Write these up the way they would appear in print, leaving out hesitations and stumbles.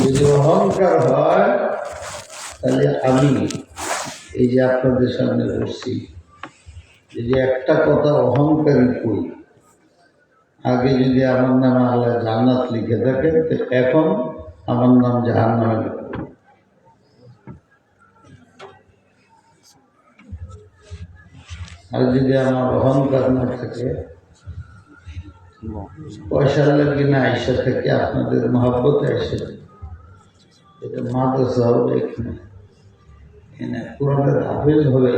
যদি অহংকার হয় তাহলে আমি এই যে আপনাদের সামনে বসছি, যদি একটা কথা অহংকারী করি, আগে যদি আমার নামে আল্লাহ জান্নাত লিখে থাকেন তো এখন আমার নাম জাহান্নামে লিখবে। আর যদি আমার অহংকার না থাকে, পয়সার লাগে না আইসা থেকে আপনাদের মহব্বতে এসে এটা মাদ্রাসা হবে, এখানে কোরআনের হাফেজ হবে,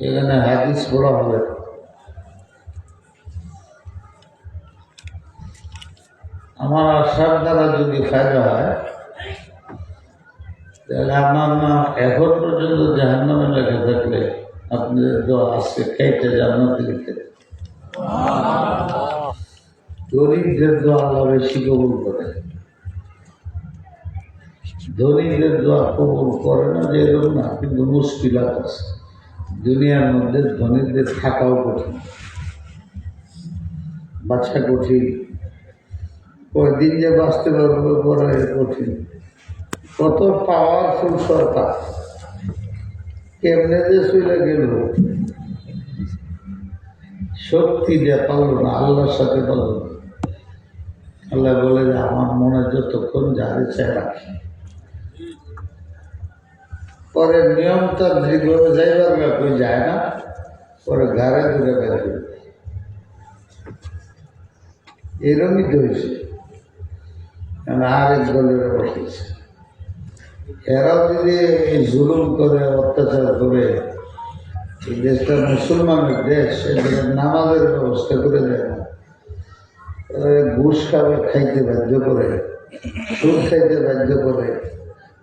এখানে হাদিস পড়া হবে। আমার আশার দ্বারা যদি ফায়দা হয় তাহলে আমার নাম এখন পর্যন্ত জাহান্নামে লেখা থাকলে আপনাদের দোয়া আজকে খাইতে জান্নাতে লিখে দেন। গরিবদের দোয়া আল্লাহ বেশি কবুল করে, ধনীদের দোয়া কবুল করে না যে এরকম না, কিন্তু মুশকিলাত আছে। দুনিয়ার মধ্যে ধনীদের থাকাও কঠিন, বাচ্চা কঠিন, কয়দিন যে বাঁচতে পারবে পরে কঠিন। কত পাওয়ারফুল সরকার, কেমনে যে চলে গেল, শক্তি দিয়ে পারল না, আল্লাহর সাথে পারল না। আল্লাহ বলে যে আমার মনে যতক্ষণ যারে চায় রাখি, পরে নিয়ম তার দৃঢ় যাইবার ব্যাপারে যায় না, পরে ঘরে দূরে বের করে এরকমই তো হয়েছে। আরেক দলের বসেছে, এরাও যদি এই জুলুম করে অত্যাচার করে, এই দেশটা মুসলমানের দেশ, এদের নামাজের ব্যবস্থা করে দেয় না, ঘুষ খাইতে বাধ্য করে, সুদ খাইতে বাধ্য করে,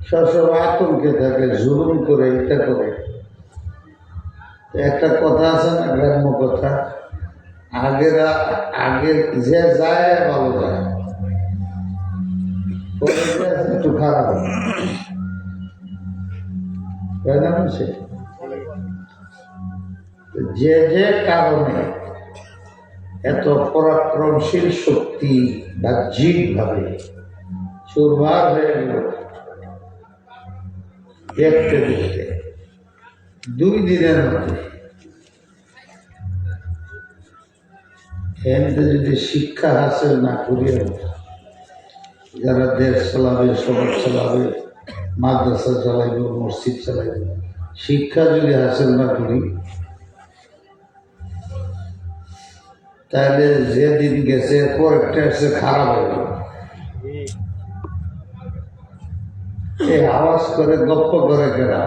সবসময় আতঙ্কে থাকে, জুলুম করে, এটা করে। একটা কথা আছে না, গ্রাম্য কথা, আগে যে যায় ভালো যায়, একটু খারাপ সে যে যে কারণে এত পরাক্রমশীল শক্তি বাহ্যিক ভাবে চুরমার হয়ে গেল, দেখতে দেখতে 2 দিনের মধ্যে এতে যদি শিক্ষা হাসিল না করিয়া, যারা দেশ চালাবে, সমাজ চালাবে, মাদ্রাসা চালাইব, মসজিদ চালাইব, শিক্ষা যদি হাসিল না করি, তাহলে যেদিন গেছে পরেরটা এসে খারাপ হয়ে গেল। এই আওয়াজ করে গপ্প করে কেনা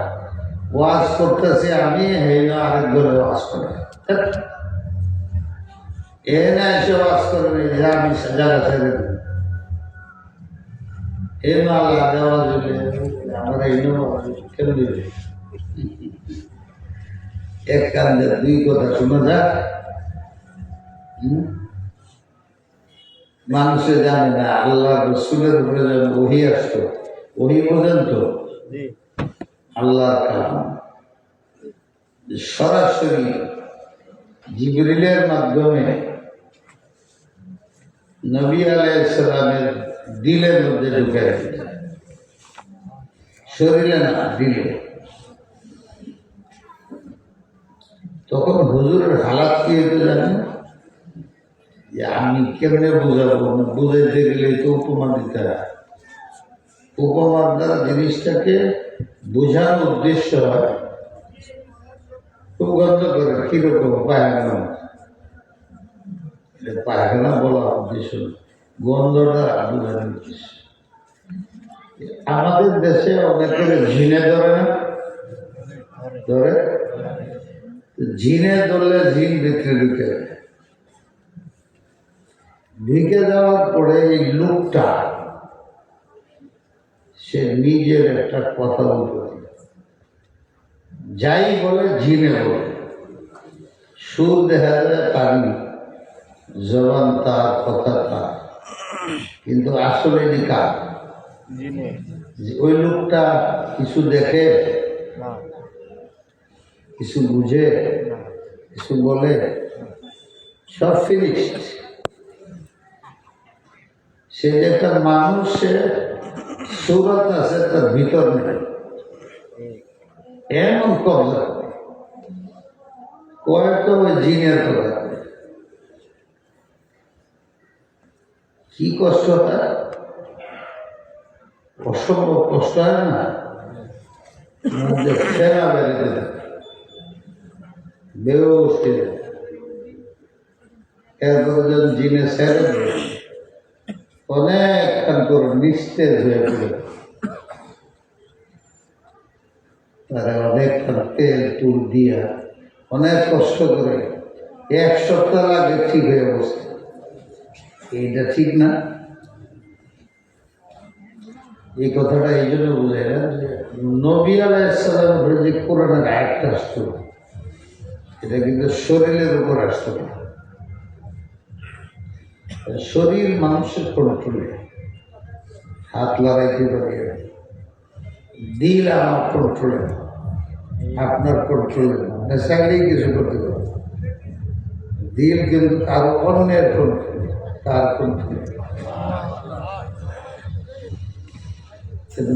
ওয়াজ করতেছি আমি, এই না আরেক ধরে ওয়াজ করে, এ না এসে ওয়াজ করে যে আমি জায়গা ছেড়ে দেব, এ না দেওয়া দিলে আমার এই কেন দিবে। এক কান্দে 2 কথা শোনা যাক, মানুষে জানে না আল্লাহ রসুলের উপরে যেন ওহী আসতো, ওহী পর্যন্ত আল্লাহর কালাম সরাসরি জিবরিলের মাধ্যমে নবী আলাইহিস সালামের দিলের মধ্যে ঢুকে দিত, শরীরে না, দিলে। তখন হুজুরের হালাত কি হতে জানেন, যে আমি কেমনে বোঝাবো, বুঝাইতে গেলে তো উপমা দিতে হয়। উপমার দ্বারা জিনিসটাকে বোঝানোর উদ্দেশ্য হয়, খুব গন্ধ করে কিরকম পায়খানা, পায়খানা বলা উদ্দেশ্য, গন্ধটা বোঝানোর উদ্দেশ্য। আমাদের দেশে অনেকের ঝিনে ধরে না, ধরে, ঝিনে ধরলে ঝিন ভিতরে ঢুকে যাওয়ার পরে এই লোকটা সে নিজের একটা কথা বলতে, যাই বলে ঝিনে বলে, সুর দেখা যায় পারি, জবান তার, কথা তার, কিন্তু আসলে কার, ওই লোকটা কিছু দেখে, কিছু বুঝে, কিছু বলে, সব ফিনিশড। সে যে একটা মানুষের সুরত আছে তার ভিতর নেই, এমন কবজা করে কয়েকটা ওই জিনের কথা। কি কষ্ট হয়, অসম্ভব কষ্ট হয় না, মধ্যে ফেরা বেরিয়ে যায়, বেউস হয়ে যায়। এরপরে যখন জিনে ছেড়ে দেয় অনেকক্ষণ করে নিস্তেজ হয়ে পড়ে, তারা অনেকক্ষণ তেল তুল দিয়া অনেক কষ্ট করে 1 সপ্তাহ লাগে ঠিক হয়ে বসতে। এইটা ঠিক না। এই কথাটা এই জন্য বুঝায় না যে নবী আলাইহিস সালামের যে কোরআনের আয়াতটা আসতো, এটা কিন্তু শরীরের উপর আসতো না। শরীর মানুষের কন্ট্রোলে, হাত লড়াইতে পারি, দিল আমার কন্ট্রোলে, আপনার কন্ট্রোলে না, চাইলেই কিছু করতে পারে। দিল কিন্তু কারো অন্যের কন্ট্রোলে, তার কন্ট্রোলে।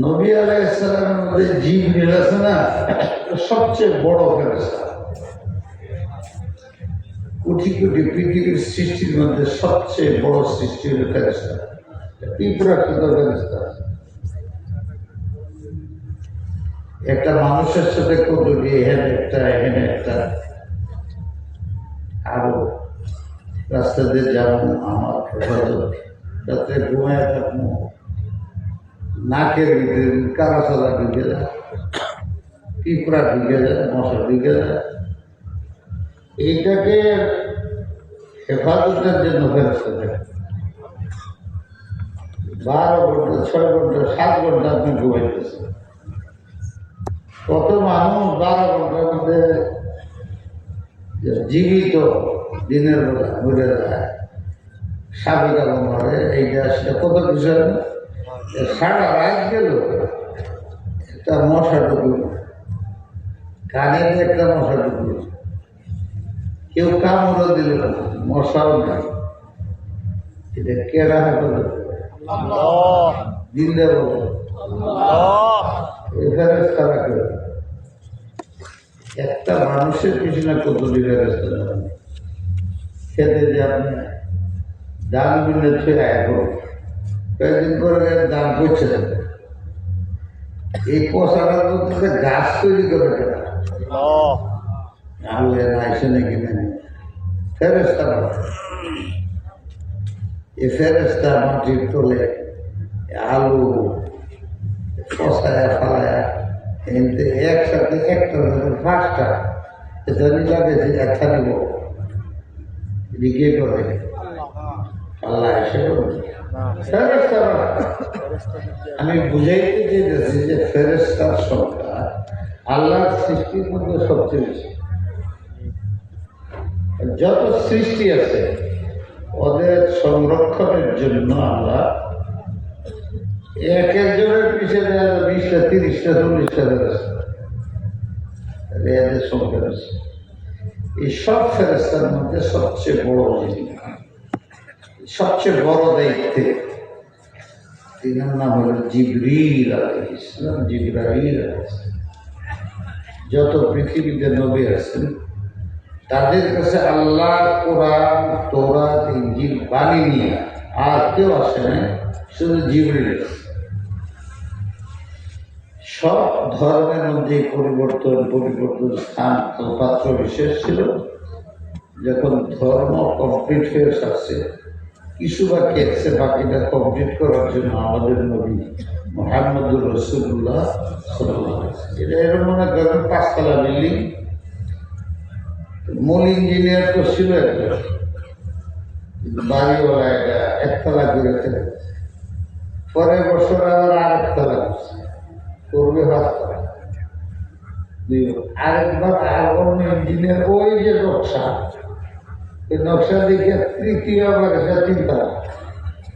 নবী আলাইহিস সালামের মধ্যে জিবরিল আছে না, সবচেয়ে বড় ফেরেশতা। কোটি কোটি পৃথিবীর সৃষ্টির মধ্যে সবচেয়ে বড় সৃষ্টি হল ফেরেশতা, পিঁপড়াকৃত ফেরেশতা। একটা মানুষের সাথে কতটি এখানে একটা আরো রাস্তা দিয়ে যাবো, আমার হেফাজত, রাত্রে ঘুমায় থাকবো, নাকের ভিতরে কারাসালা ঢুকে যায়, পিঁপড়া ঢুকে যায়, মশা ঢুকে যায়। এইটাকে হেফাজতের জন্য ফেরস্তা থাকে। 12 ঘন্টা, 6 ঘন্টা, 7 ঘন্টা আপনি ঘুমাইতেছেন। কত মানুষ 12 ঘন্টার মধ্যে জীবিত দিনের বেলা ঘুরে যায়, সাবিকা মরে, এইটা সেটা কত কিছু হয় না। সারা রাত গেল, একটা মশা ঢুকল, কানে একটা মশা ঢুকল, কেউ কামড়ও দিল না, মশাও নাই। এটা কেরা হবে দিলে বলে ফেরেশতারা করে। একটা মানুষের পিছনে কতটি ফেরেশতা যাবেন। খেতে যে আপনি দান মিলে ছুঁয়ে এখন কয়েকদিন পরে দান করছে যাবে, এই পশাটার মধ্যে গাছ তৈরি করে কেনা আল্লাহ আইসে নাকি নেন ফেরেশতা। এই ফেরেশতা মাটির তোলে আলু পশায় ফালায় এতে একসাথে একটা 5টা এটা লাগেছে, একটা নিব কে করে আল্লাহ এসে ফেরেশতারা। আমি বুঝাইতে চেয়েছি যে ফেরেশতার সংখ্যা আল্লাহর সৃষ্টির মধ্যে সবচেয়ে বেশি। যত সৃষ্টি আছে ওদের সংরক্ষণের জন্য আল্লাহ এক একজনের পিছনে 20টা 30টা 40টা ফেরেশতা, এদের সংখ্যা বেশি। এই সব ফেরেশতার মধ্যে সবচেয়ে বড় জিনিস, সবচেয়ে বড় দায়িত্বে তিনার নাম হল জিবরিল আলাইহিস সালাম, জিবরাইল আলাইহিস সালাম। যত পৃথিবীতে নবী আছেন তাদের কাছে আল্লাহ কোরআন, তৌরাত, ইনজিল বাণী নিয়ে আর কেউ আসে না, শুধু জিবরিল। সব ধর্মের মধ্যে পরিবর্তন স্থান পাত্র বিশেষ ছিল। যখন ধর্ম কমপ্লিট হয়ে আসছে, কিছু বাকি আছে, বাকিটা কমপ্লিট করার জন্য আমাদের নবী মুহাম্মদুর রাসূলুল্লাহ সাল্লাল্লাহু আলাইহি ওয়াসাল্লাম। এটা এর মনে করেন 5 তলা বিল্ডিং, মূল ইঞ্জিনিয়ার তো ছিল একটা, বাড়িওয়ালা এটা 1 তলা করে ফেলে, পরের বছর আবার 1 তলা করবে, 5 তলা, আরেকবার আর অন্য ইঞ্জিনিয়ার ওই যে নকশা, এই নকশা দেখে তৃতীয়বার এটা 3 তলা,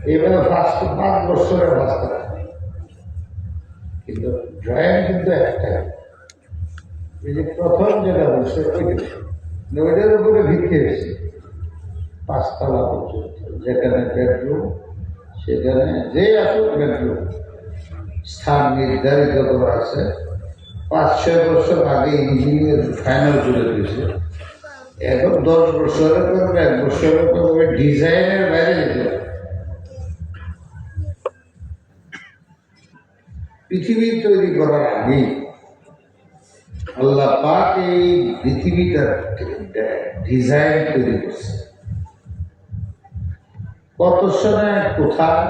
এইভাবে 5 বছরে 5 তলা, কিন্তু ড্রয়িং কিন্তু একটাই। এই যে প্রথম যেটা হচ্ছে ওইটার উপরে ভিত্তি হয়েছে 5 তলা পর্যন্ত, যেখানে বেডরুম সেখানে যে আসুক বেডরুম স্থান নির্ধারিত করা আছে। 5-6 বছর আগে ইঞ্জিনিয়ার ফাইনাল করে দিয়েছে, এখন 10 বছরের করবে, 1 বছরের করবে, ডিজাইনের বাইরে যেতে হবে। পৃথিবী তৈরি করার আগেই আল্লাহ পাক এই পৃথিবীটার ডিজাইন তৈরি করছে। কত সময় কোথায়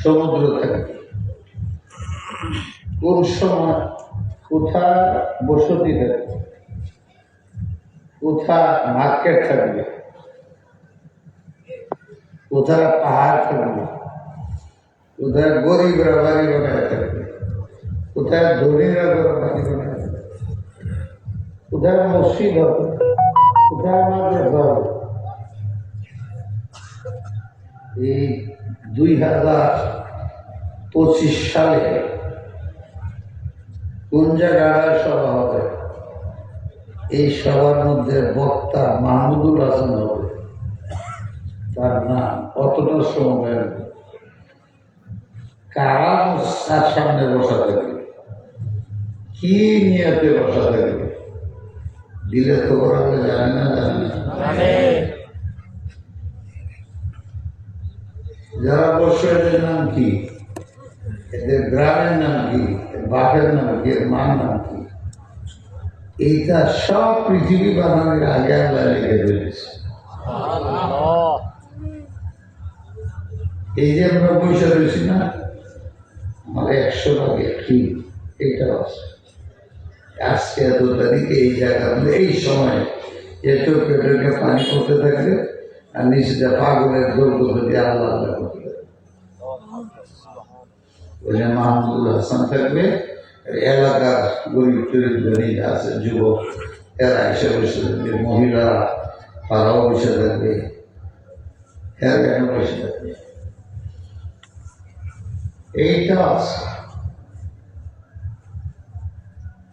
সমুদ্র থাকবে, কোন সময় কোথায় বসতি থাকবে, কোথায় মার্কেট থাকবে, কোথায় পাহাড় থাকবে, কোথায় গরিবরা বাড়ি বানায় থাকবে, কোথায় ধনীরা বাড়ি বানায় থাকবে, কোথায় মসজিদ হবে, কোথায় মাদ্রাসা হবে। এই 2025 সালে কোন জায়গায় সভা হবে, এই সভার মধ্যে বক্তা মাহমুদুল হাসান হবে, তার নাম কতটা সময়, কারা তার সামনে বসা থাকবে, কি নিয়তে বসা থাকবে, দিলে তো করা জানে না, যারা বসে এদের নাম কি, এদের গ্রামের নাম কি, বাপের নাম কি, এর মার নাম কি, এইটা সব পৃথিবী বানানোর আগে আল্লাহ লিখে ফেলেছে। এই যে আমরা বসে রয়েছি না, আমার 100 ভাগে কি এইটা আছে, আজকে এত তারিখে এই জায়গা এই সময় এত পেটে পানি করতে থাকবে, আর নিচে পাগলের দোল করতে দিয়ে আল্লাহ আল্লাহ করতে থাকবে। ওই যে মাহমুদুল হাসান থাকবে, এলাকার গরিব টরিব ধনী আছে যুবক, এরা এসে বসে থাকবে, মহিলারা তারাও বসে থাকবে, এরা বসে থাকবে। এইটা আছে,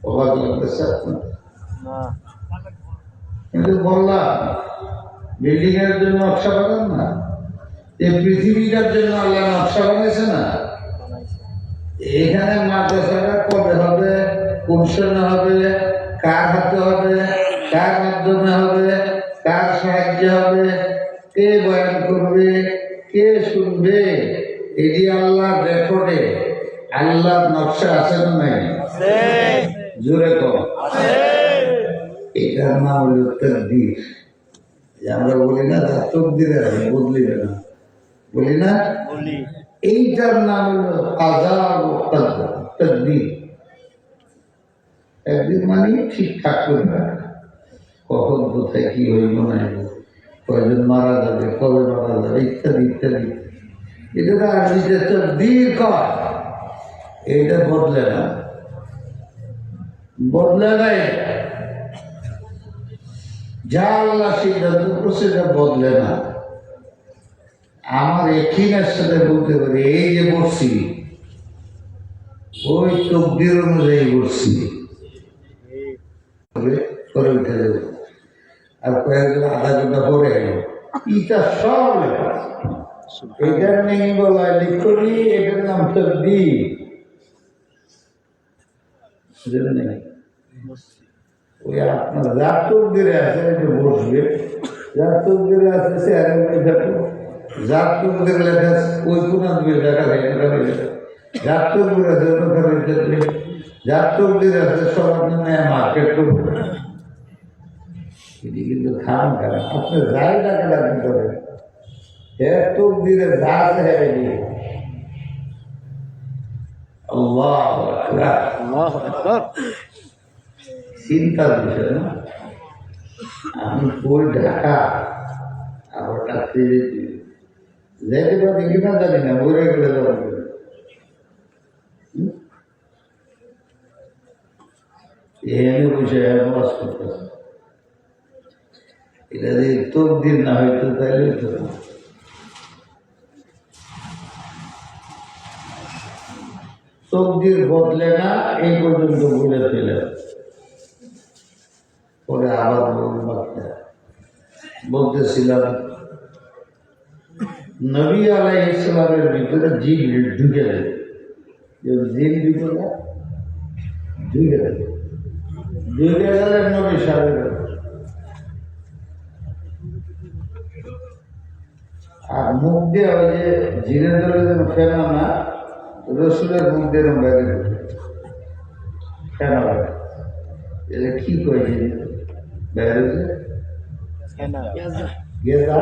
অবাক লাগতেছে আপনার? কিন্তু বললাম বিল্ডিং এর জন্য নকশা বানান না, এই পৃথিবীটার জন্য আল্লাহ নকশা বানিয়েছে না। এখানে মাদ্রাসাটা কবে হবে, কোন সময় হবে, কার হাতে হবে, কার মাধ্যমে হবে, কার সাহায্য হবে, কে বয়ান করবে, কে শুনবে, এটি আল্লাহর রেকর্ডে আল্লাহর নকশা আছে না নাই? জোরে কম। এটার নাম হল তাকদীর। আমরা বলি না তকদিরে আছে, বদলি না, বলি না, এইটার নাম হল কাযা ও কদর, তাকদীর। তাকদীর মানে ঠিকঠাক করে রাখা, কখন কোথায় কি হইব না হইব, কয়জন মারা যাবে, কবে মারা যাবে, ইত্যাদি ইত্যাদি। এটা তো আরবিতে তাকদীর কয়, এটা বদলে না, বদলে নাই। যা আল্লাহ সিদ্ধান্ত করছে এটা বদলে না। আমার একিনের সাথে বলতে পারি, এই যে বসছি ওই তকদির অনুযায়ী বসছি, করে উঠে যাবে, আর কয়েকজন আধা ঘন্টা পরে এটা সব লেখা, এটার নেই বলা লিখি, এটার নাম তাকদীর। নেই ওই আপনার যার তকদিরে আছে বসবে, যার তকদিরে আছে সে আর থাকবে, যার তকদিরে লেখা ওই কোনা দিবে দেখা যায়, যার তকদিরে আছে ওখানে থাকবে, যার তকদিরে আছে সব আপনি মার্কেট করবে। এটি কিন্তু খান খারাপ, আপনি যাই টাকা লাগবে করে হ্যাঁ তকদিরে যা আছে হ্যাঁ দিয়ে আল্লাহু আকবার, আল্লাহু আকবার। চিন্তার বিষয় না, আমি কই ঢাকা আবার কাছে যেতে পারি কিনা জানি না, মরে গেলে যাবো। এখানে বসে বস করতেছে, এটা যদি তকদির না হইতো তাহলে তো তকদির বদলে না, এই পর্যন্ত বলে ফেলে। পরে আবার বলতেছিলাম নবী আলাইহিস সালামের ভিতরে জিবরিল ঢুকে গেল। জিন ভিতরে ঢুকে গেলেন নবী সাহেবের। আর মুখ দিয়ে ওই যে জিরে ধরে যেন ফেনা না, রসুলের মুখ দিয়ে বাইরে ফেনা বাইরে। এটা কি কয়েছে বাইরে গেজা গেজা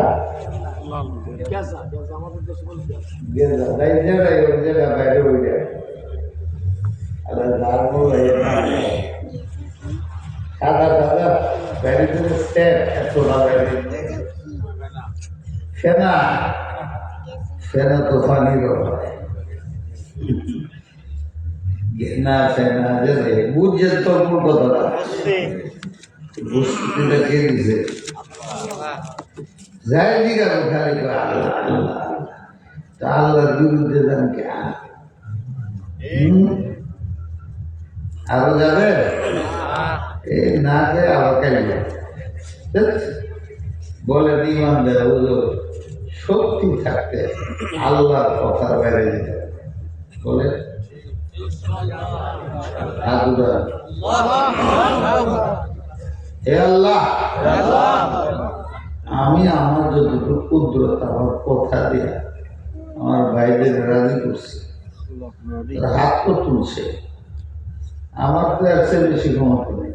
ওই জায়গা বাইরে ওই যায়। সাদা সাদা বাইরে ফেনা ফেনা তো পানির না ফেনা যে বুঝছেন তো মূল কথাটা বুঝতে কে দিছে যাই দিকে খালি আল্লাহ আল্লাহ আল্লাহর বিরুদ্ধে যান কে আরো যাবে এই না যে আবার কাইলে বলে ইমান দেয় শক্তি থাকতে আল্লাহর কথার বাইরে যেতে বলে হে আল্লাহ আমি আমার যতটুকু কুদরত আমার কথা দিয়ে আমার ভাইদের রাজি করছি, হাত তো তুলছে, আমার তো এর চেয়ে বেশি ক্ষমতা নেই।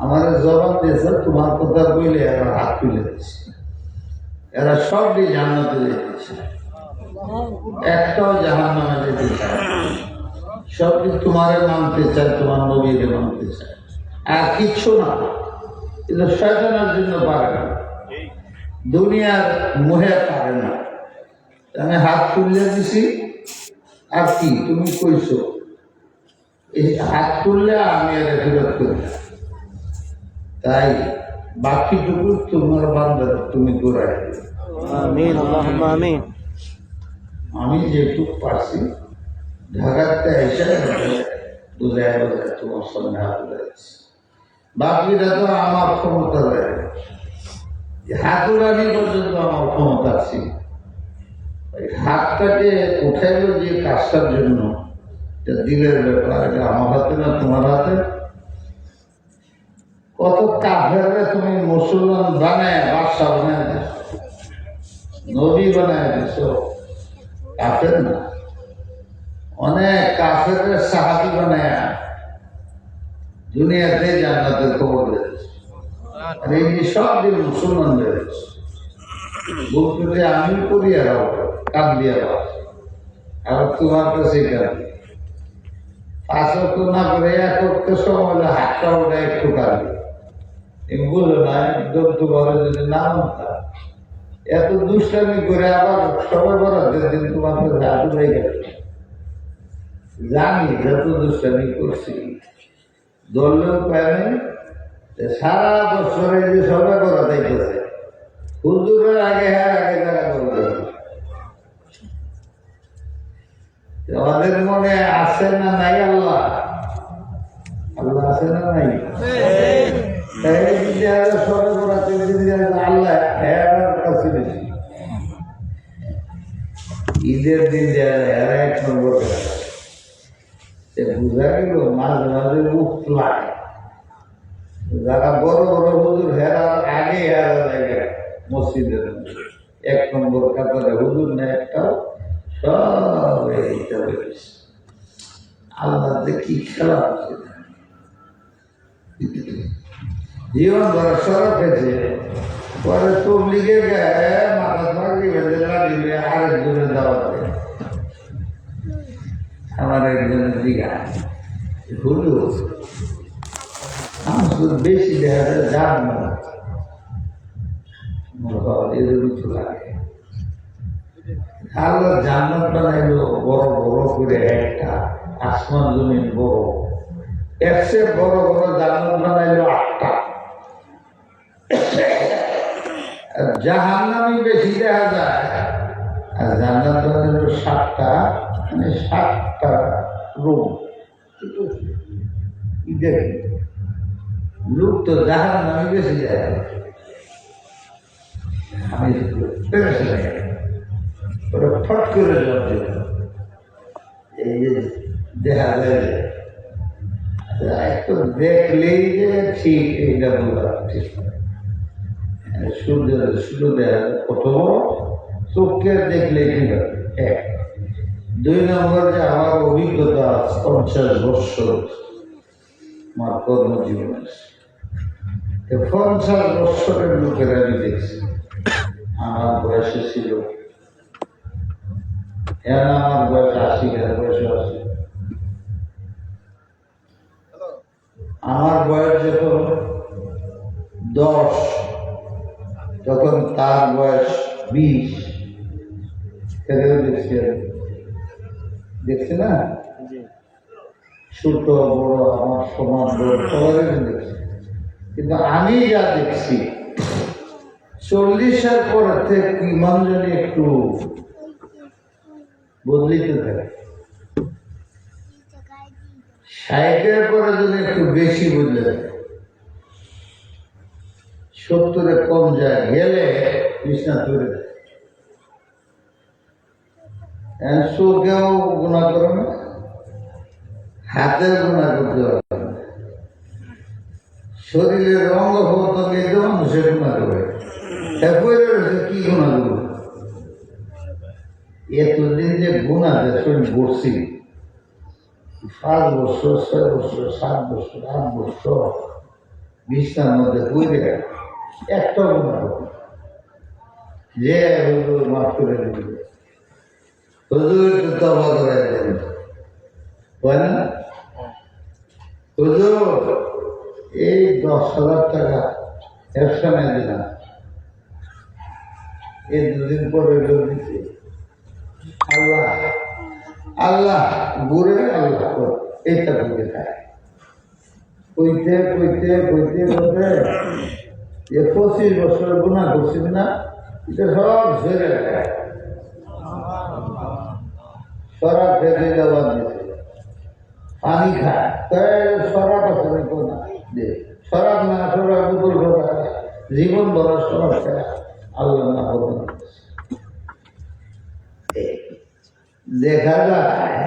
আমার জবাব দিয়েছে তোমার কথা বইলে এরা হাত তুলে দিচ্ছে, এরা সবই জান্নাতে যেতেছে, একটাও জাহান্নামে যেতে চায়, সবই তোমারে মানতে চায়, তোমার নবীকে মানতে চায়, আর কিচ্ছু না। কিন্তু শয়তানের জন্য পারে না, দুনিয়ার মোহে পারে না। আমি হাত তুলে দিছি, আর কি তুমি কইছো এই হাত তুললে আমি আর ফেরত করি, তাই বাকিটুকু তোমার বান্দার তুমি করাই। আমি যেটুকু পারছি ঢাকাতে এসে বুঝাই বোঝায় তোমার সঙ্গে হাত উড়াইছি, বাকিটা তো আমার ক্ষমতা দেয়, হাত উড়ানি পর্যন্ত আমার ক্ষমতা আছে। হাতটাকে উঠাইল যে কাজটার জন্য দিলের ব্যাপার, এটা আমার হাতে না তোমার হাতে। কত কাফেররা তুমি মুসলমান বানায় বাদশা বানায় দিচ্ছ, নবী বানায় দিচ্ছ, কাফের না। অনেক কাফের সাহাবী বানায় দুনিয়াতে জান্নাতের খবর দিয়েছে, আর এই সব দিন মুসলমান বেড়েছে। বলতে আমি করি আর কান দিয়ে আর তোমার কাছে কাঁদি পাঁচ অক্ট না করে এক অক্ট সময় হাতটা ওটা একটু কাঁদি বললো না একদম তোমার যদি নাম এত দুষ্টামি করে আবার সবাই বরাদ্দের দিন তোমার কাছে হাত উঠে গেল। জানি যত দুষ্টামি করছি ধরলেও পায় নাই, সারা বছরে যে সবাই করা দেখেছে হুজুরের আগে আগে তারা করবে। আমাদের মনে আছে না নাই আল্লাহ? আল্লাহ আছে না নাই? সবে করাতে আল্লাহ কাছে বেশি। ঈদের দিন এরা এক নম্বর বুঝা গেল মাঝে মাঝে মুখ লাগে, যারা বড় বড় হুজুর হেরার আগে হেরা জায়গা মসজিদের এক নম্বর কাতারে হুজুর না একটাও সব এইটা বেরিয়েছে। আল্লাহ কি খেলা হচ্ছে, জীবন ধরা সড়ক হয়েছে। পরে তবলিগের গায়ে মাথা থাকবে বেঁধে দিবে আরেকজনের দাওয়াতে। আমার একজনের দিঘা হুজুর আমার বেশি দেখা যায় যান না এদের কিছু লাগে। আল্লাহ জান্নাত বানাইলো বড় বড় করে, একটা আসমান জমিন বড়, এর চেয়ে বড় বড় জান্নাত বানাইলো 8টা। জাহান্নামী বেশি দেখা যায়, আর জান্নাত বানাইলো 7টা, মানে 7টা রুম। লোক তো জাহান নামে বেশি যায়, আমি পেরেছি ওটা ফট করে জবাব দিল। এই যে দেখা যায় একটু দেখলেই যে ঠিক এইটা বলা ঠিক সূর্য শুরু দেখা কত বড় চোখকে দেখলে ঠিক হবে। এক, দুই নম্বর যে আমার অভিজ্ঞতা 50 বৎসর আমার কর্মজীবন আছে, 50 বৎসরের লোকের আমি দেখছি আমার বয়সে ছিল, এখন আমার বয়স 80, বয়সে 80। আমার বয়স যখন 10 তখন তার বয়স 20। দেখছি দেখছি না, ছোট বড় আমার সমান বড় সবারই দেখছি, কিন্তু আমি যা দেখছি 40-এর পর থেকে ইমান জানি একটু বদলিতে থাকে, 60-এর পরে যদি একটু বেশি বদলে থাকে, 70-এ কম যায় গেলে বিছনা তুলে দেয়। চোখেও গুণা করে না, হাতের গুণা করতে পারবে না, শরীরের অঙ্গ প্রত্যঙ্গে মানুষের গুণা করে, কি গুণা করবে? এতদিন যে গুণা শরীর বসছি 5 বছর 6 বছর 7 বছর 8 বছর বিছনার মধ্যে পড়ে একটা গুণা করবে যে হুজুর মাফ করে দিবে, হুজুর একটু তওবা করে দেন, হয় না? হুজুর এই 10,000 টাকা ব্যবসা নেই দিলাম, এই 2 দিন পরে দিচ্ছে আল্লাহ আল্লাহ ঘুরে আল্লাহ এইটা বুঝে খায়। কইতে কইতে কইতে কইতে যে 25 বছর গুণা করছি না, এটা সব ঝরে খায়, সরা ফেলে দেওয়ার দিতে পানি খায়, সরা পাশে না সরাব না, সরা বোতল ভরা জীবন ভরা সরাব খায়, আল্লাহ না হবে না। দেখা যায়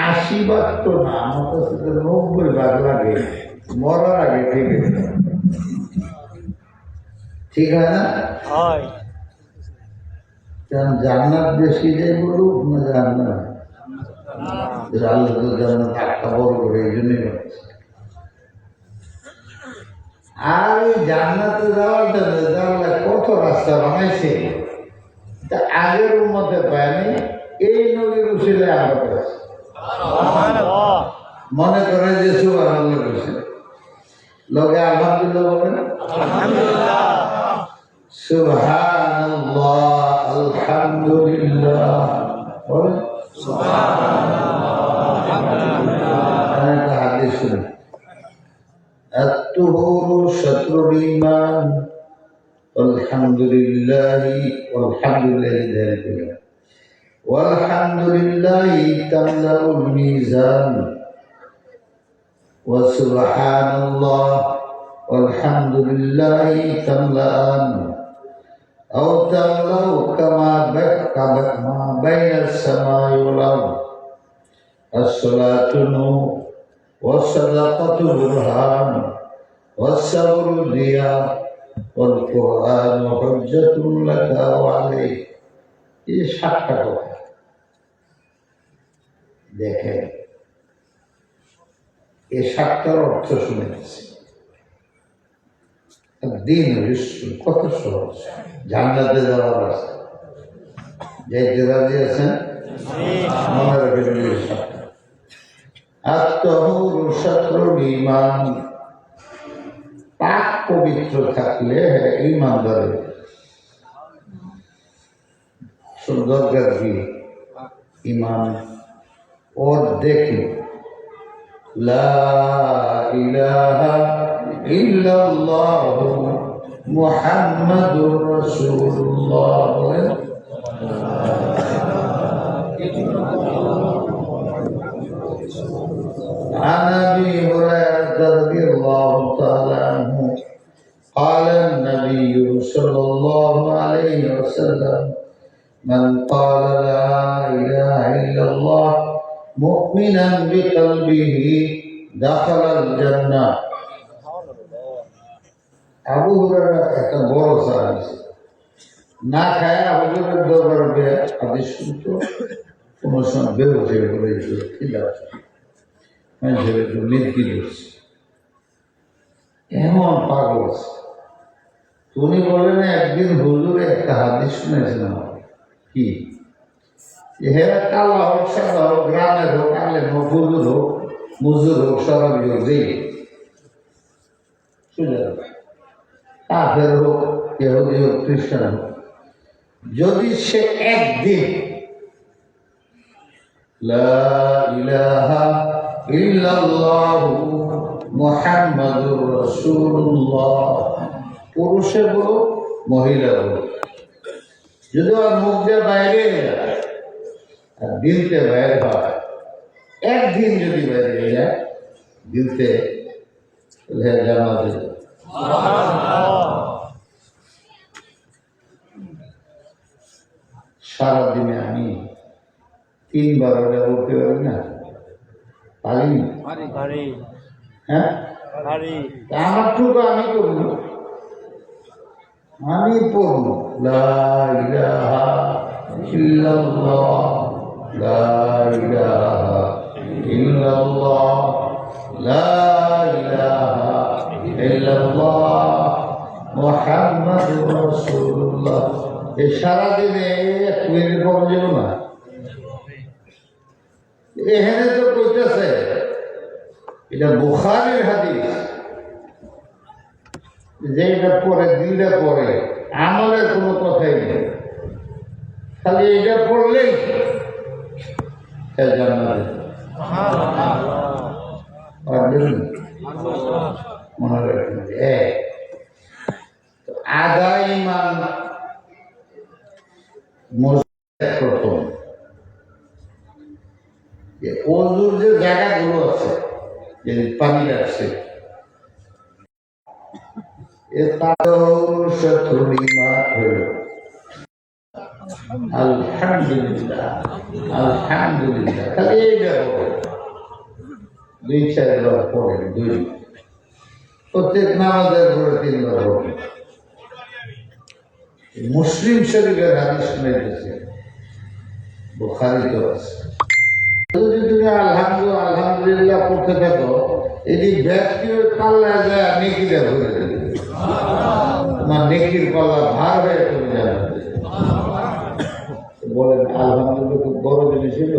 80 ভাগ তো না, আমার কাছে 90 ভাগ লাগে মরার আগে, ঠিক আছে? ঠিক হয় না? জান্নাত বেশি যে বলুক না জান্নাত, আল্লাহ তো জান্নাত একটা বড় করে এই জন্যই বলছে। আর ওই জান্নাতে যাওয়ার জন্য জানলা কত রাস্তা বানাইছে, আগের মধ্যে পায়নি, এই নবীর উসিলে আমরা পেয়েছি। মনে করে যে সুবহানাল্লাহ কইছে, লোকে আলহামদুলিল্লাহ বলেন, সুবহানাল্লাহ আলহামদুলিল্লাহ বলেন, একটা হাদিস শুনুন, আত-তুহুরু শাতরুল ঈমান আলহামদুলিল্লাহি ওয়ালহামদুলিল্লাহি তামলাউল মিজান ওয়া সুবহানাল্লাহ ওয়ালহামদুলিল্লাহি তামলাআন আও তামলাউ কামা বাইনাস সামাই ওয়াল আরদ as-salatu nur was-sadaqatu burhan was-sabru diya والقرآن حجة لك وعليك। এই 7টা কথা দেখেন, এই 7টার অর্থ শুনে গেছি। দিন কত সহজ, জান্নাতে যাওয়ার রাস্তা, যাইতে রাজি আছেন? মনে রাখবেন এই 7টা। আত-তাহুরু শাতরুল ঈমান, পাক পবিত্র থাকলে ঈমানদার দরকার কি? ঈমান ওর দেখি লা ইলাহা ইল্লাল্লাহ মুহাম্মাদুর রাসূলুল্লাহ। عن ابي هريره رضي الله تعالى عنه قال النبي صلى الله عليه وسلم من قال لا إله إلا الله مؤمنا بقلبه دخل الجنة আবু হুরায়রা একটা বড় সাহাবী না খায় হুজুরের দরবারে হাদিস শুনতো কোনো সময় বেরোতে বলেছিল খিদা মানুষের একটু নির্গিল হচ্ছে এমন পাগল আছে উনি বলেন একদিন হুজুরে একটা হাদিস শুনেছেন আমাকে কি হেরা কালা হোক সাদা হোক গ্রামের হোক আলেম হোক হুজুর হোক মুজুর হোক সরাবি হোক যেই শুনে কাফের হোক ইহুদি হোক খ্রিস্টান হোক যদি সে একদিন লা ইলাহা ইল্লাল্লাহু মুহাম্মাদুর রাসূলুল্লাহ পুরুষে বলো মহিলা বলো যদি আর মুখ দিয়ে বাইরে যায় আর দিলতে বাইরে হয় একদিন যদি বাইরে যায় দিলতে জানাতে সারাদিনে আমি 3 বার ওটা বলতে পারি না পারি হ্যাঁ আমার টুকু আমি করব আমি পড়ব লা ইলাহা ইল্লাল্লাহ লা ইলাহা ইল্লাল্লাহ লা ইলাহা ইল্লাল্লাহ মুহাম্মাদুর রাসূলুল্লাহ এই সারাদিনে এক মিনিট কম যাব না এখানে তো কইতেছে এটা বুখারীর হাদিস যে এটা পরে দিলে পরে আমলের কোনো কথাই নেই খালি এটা পড়লেই জান্নাতে মনে রাখবেন আদা ইমান প্রথম অজুর যে জায়গাগুলো আছে যে পানি রাখছে আলহামদুলিল্লাহ আলহামদুলিল্লাহ খালি এইটা হবে 2-4 বার পড়ে প্রত্যেক নামাজের পরে 3 বার হবে মুসলিম শরীফের হাদিস শুনাইতেছে বুখারী তো আছে যদি তুমি আলহামদুলিল্লাহ পড়তে থাকো এটি ব্যক্তি পাল্লা যায় নেকিটা ভরে দেবে তোমার নেকির পাল্লা ভার হয়ে তুমি জানাবে বলেন আলহামদুলিল্লাহ খুব বড় জিনিস ছিল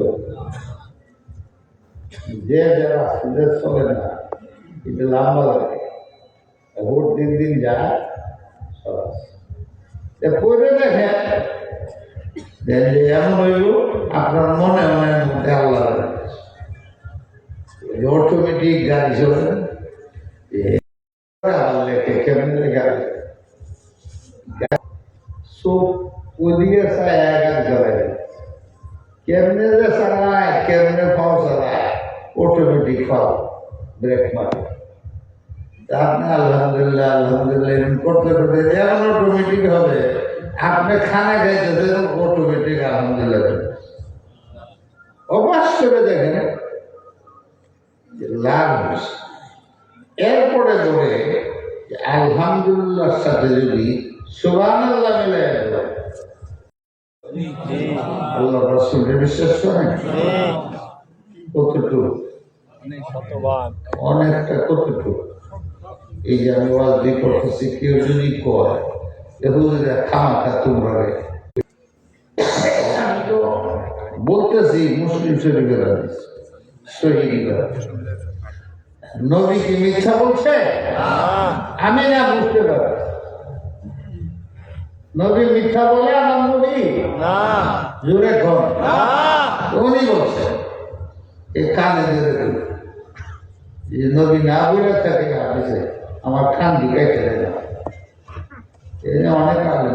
যে যারা সুদের চলে না এটা লম্বা লাগে ভোট দিন যায় পড়ে দেখেন এমন হইল আপনার মনে মনের মধ্যে আল্লাহ অটোমেটিক গাড়ি চলে কেমনে গাড়ি চোখ ওদিকে চায় গাড়ি চালায় কেমনে যে চালায় কেমনে পাও চালায় অটোমেটিক পাও ব্রেক মারে আপনি আলহামদুলিল্লাহ করতে করতে এমন অটোমেটিক হবে আপনি খানা খাইতেছেন অটোমেটিক আলহামদুলিল্লাহ অভ্যাস করে দেখেন লাভ হয়েছে এরপরে ধরে আলহামদুলিল্লাহর সাথে যদি সুবহানাল্লাহ মিলে আল্লাহ রাসূলকে বিশ্বাস করেন কতটুকু অনেকটা কতটুকু এই যে আমি ওয়াজ করতেছি কেউ যদি কয় এগুলো খামাখা তোমরা আমি তো বলতেছি মুসলিম শরীফের হাদিস সহিহ নবী কি মিথ্যা বলছে আমি না বুঝতে পারি নবী মিথ্যা বলে আমার নবী না জোরে কর উনি বলছে এই কানে ধরে নবী না বলে থাকে হাদিসে আমার কান দিকে চলে যায় অনেক আগে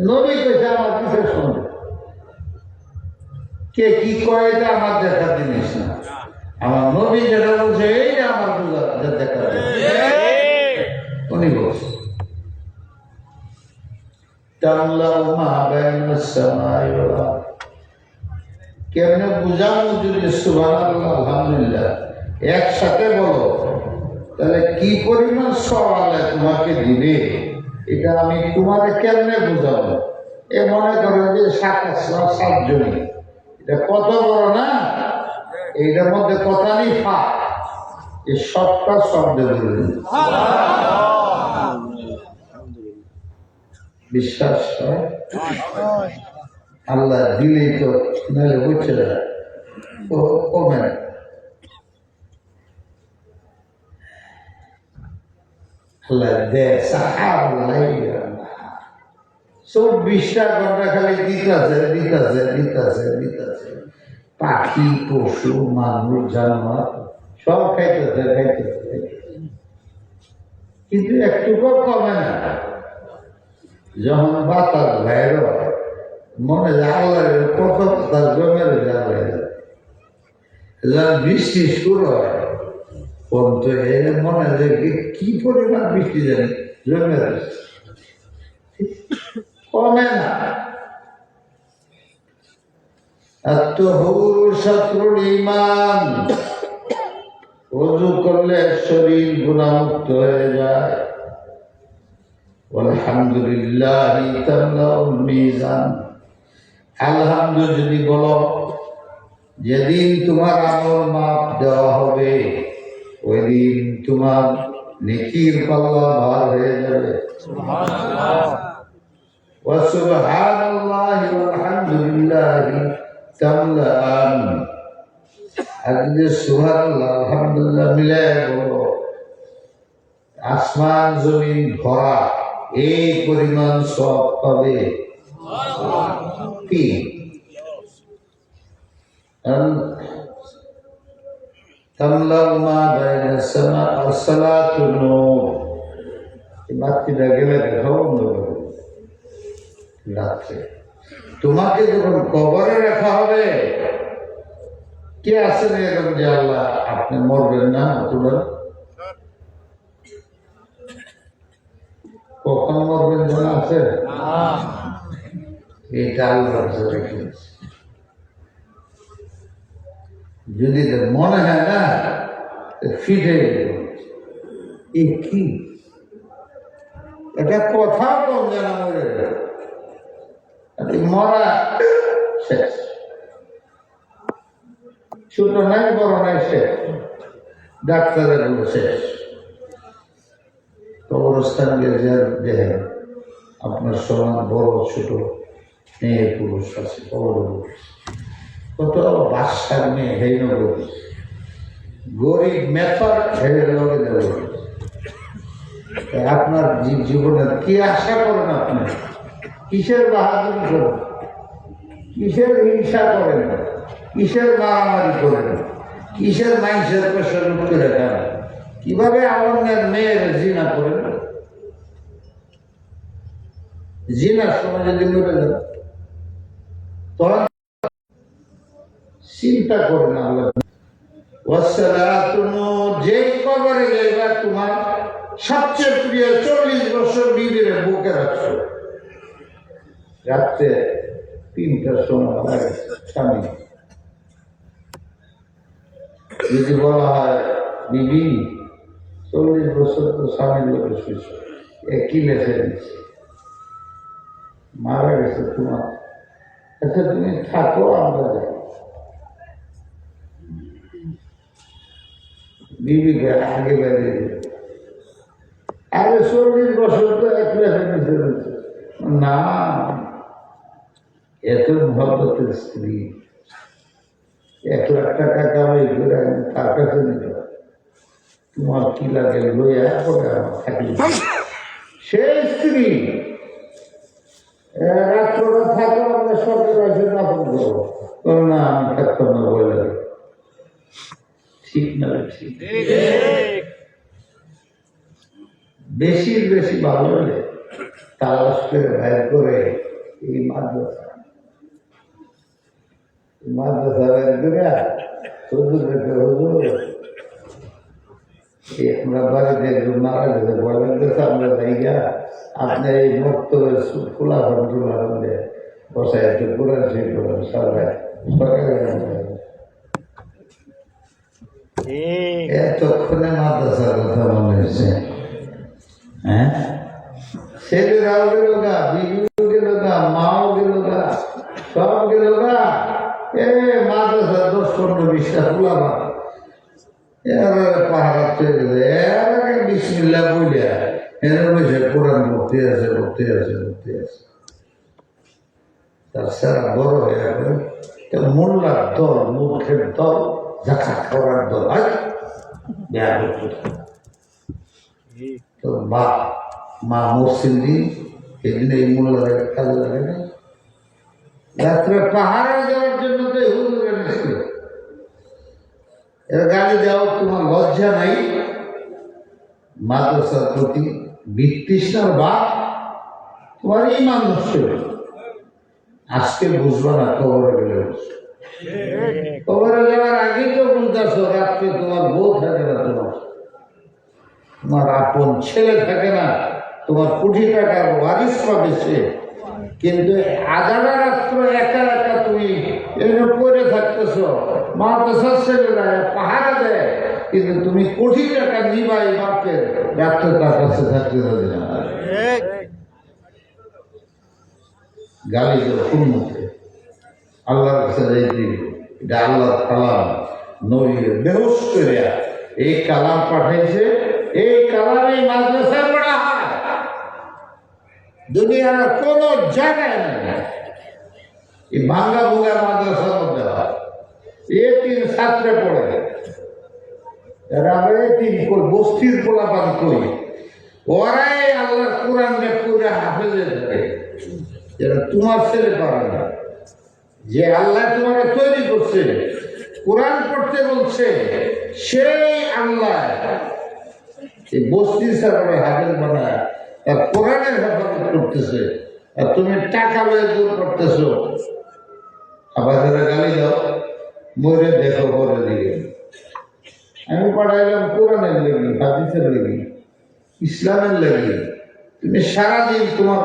নবী কেছে আমার কিসের শুনবে কে কি কয় এটা আমার দেখার জিনিস না আমার নবী যেটা বলছে এইটা আমার পূজা দেখা উনি বলছে কেমনে বুঝাবো যদি সুবহানাল্লাহ আলহামদুলিল্লাহ একসাথে বলো তাহলে কি পরিমাণ সওয়ালে তোমাকে দিবে এটা আমি তোমারে কেমনে বুঝাবো এ মনে করো যে 7 এটা কত বড় না এইটার মধ্যে কথা নেই ফাঁক এই সবটা শব্দ বিশ্বাস হয় আল্লাহ দিলেই তো নাহলে বুঝছে না ও কমে না আল্লাহ দেয় 24টা ঘন্টা খালি দিতেছে পাখি পশু মানুষ জানোয়ার সব খাইতেছে কিন্তু একটুকু কমে না যখন বাতাস বাইর মনে যায় আল্লাহর কত তার জমের যাবে যখন বৃষ্টি শুরু হয় পর্যন্ত মনে হয় কি পরিমাণ বৃষ্টি জানি জমের কমে না শত্রুর ইমান ওযু করলে শরীর গুনাহমুক্ত হয়ে যায় আলহামদুলিল্লাহ তামলাউল মিজান আলহামদুলিল্লাহ যদি বলো যেদিন তোমার আমল মাপ দেওয়া হবে ওই দিন তোমার নেকির পাল্লা ভার হয়ে যাবে সুবহানাল্লাহ ওয়া সুবহানাল্লাহি ওয়ালহামদুলিল্লাহি তামলান আজকে সুবহানাল্লাহ আলহামদুলিল্লাহ মিলে বলো আসমান জমিন ভরা এই পরিমাণ সওয়াব পাবে কি তামলাউ মা বাইনা সামা ওয়াস সালাতু নূর বাতিটা গেলে দেখাও রাত্রে তোমাকে যখন কবরে রাখা হবে কে আছেন এরকম যে আল্লাহ আপনি মরবেন না তোমরা কখন মরবেন জানা আছে এটা আল্লাহর রেখে যদি মনে হয় না ফিটে কি এটা কথা কম জানা মরে মরা শেষ ছোট নাই বড় নাই শেষ ডাক্তারের বলে শেষ কবরস্থান গিয়ে দেখেন আপনার সমান বড় ছোট মেয়ে পুরুষ আছে কবর কত বাসার মেয়ে হেন গরিব মেথর হেরে লগে দেব আপনার জীবনের কি আশা করেন আপনি কিসের বাহাদুরি করেন কিসের হিংসা করেন কিসের মারামারি করেন কিসের মানুষের পেশা লুট করে দেন কিভাবে আমার মেয়ের জিনা করেন জিনার সময় যদি মরে যান তখন চিন্তা করেন আল্লাহ যে কবরে যাইবা তোমার সবচেয়ে প্রিয় 40 বছর বিবির বুকে রাখছো রাত্রে 3টার সময় লাগে স্বামী যদি বলা হয় বিবি 40 বছর তো স্বামীর লোকে শুয়েছ কি লেখে দিচ্ছে মারা গেছে তোমার আচ্ছা তুমি থাকো আমরা যাই বিবিকে আগে বেরিয়ে দিল আরে 40 বছর তো এক লেখে নিতে না এত মহব্বতের স্ত্রী 1 লাখ টাকা কামাই করে তার কাছে নিতে তোমার কি লাগে লইয়া করে আমার থাকলে সেই স্ত্রী রাত্রটা থাকো আমরা সরকার আছে দাপন করবো না আমি থাকতাম না বলে ঠিক না ঠিক বেশি ভালো হলে তালাশ করে বাইর করে এই মাদ্রাসা বাইর করে হুজুর আমরা বাড়িতে একজন মারা গেছে বলেন আমরা জায়গা আপনি এই মুক্ত খোলা টুলা বসায় একটু কোরআন শরীফ করেন সবাই এতক্ষণে মাদ্রাসার কথা মনে হয়েছে। হ্যাঁ, ছেলেরাও গেল গা, বিবিও গেল গা, মাও গেল গা, সব গেল গা। মাদ্রাসা 10-15-20টা খোলাবা পাহাড় চলে গেছে। এর আগে বিসমিল্লাহ বইলা এর বসে কোরআন ভর্তি আছে ভর্তি আছে ভর্তি আছে। তার সারা বড় হয়ে গেল মোল্লার দল, মূর্খের দল, জাকাত খাওয়ার দল। তো মা মসজিদ দিন এদিন এই মোল্লার কাজে লাগে না। রাত্রে পাহাড়ে যাওয়ার জন্য তো হুজুর এনেছিল। এর গালি দেওয়া তোমার লজ্জা নাই? মাদ্রাসার প্রতি বিতৃষ্ণার বাপ তোমার ইমান নষ্ট। আজকে বুঝবা না, কবরে গেলে বুঝবে। কবরে যাওয়ার আগেই তো বুঝতেছ রাত্রে তোমার বউ থাকে না, তোমার আপন ছেলে থাকে না, তোমার কোটি টাকার ওয়ারিস পাবে সে, কিন্তু আধারা রাত্র একা একা তুমি এনে পড়ে থাকতেছ। মাদ্রাসার ছেলেরা পাহাড়ে দেয়, কিন্তু তুমি কোটি টাকা নিবাই বাপের রাত্রে তার কাছে থাকতে হবে না। গালি যখন মুখে আল্লাহর কাছে যাইতে, এটা আল্লাহর কালাম, নবীর বেহুশ করে এই কালাম পাঠাইছে। এই কালামে মাদ্রাসায় পড়া হয়, দুনিয়ার কোন জায়গায় নেই। এই ভাঙ্গা ভুঙ্গা মাদ্রাসার মধ্যে হয়। তিন ছাত্রে পড়ে, আমরা তিন বস্তির পোলাপান করি, ওরাই আল্লাহর কোরআন পুরা হাফেজে থাকে। যেটা তোমার ছেলে পারে না। যে আল্লাহ তোমাকে তৈরি করছে, কোরআন পড়তে বলছে, সেই আল্লাহ এই বস্তির সাথে হাফেজ বানায় তার কোরআনের হেফাজত করতেছে, আর তুমি টাকা লয়ে দূর করতেছ। আবার যারা গালি দাও, মরে দেখো পরে দিকে। আমি পড়াইলাম কোরআনের লেগে, হাদিসের লেগে, ইসলামের লেগে। তুমি সারাদিন তোমার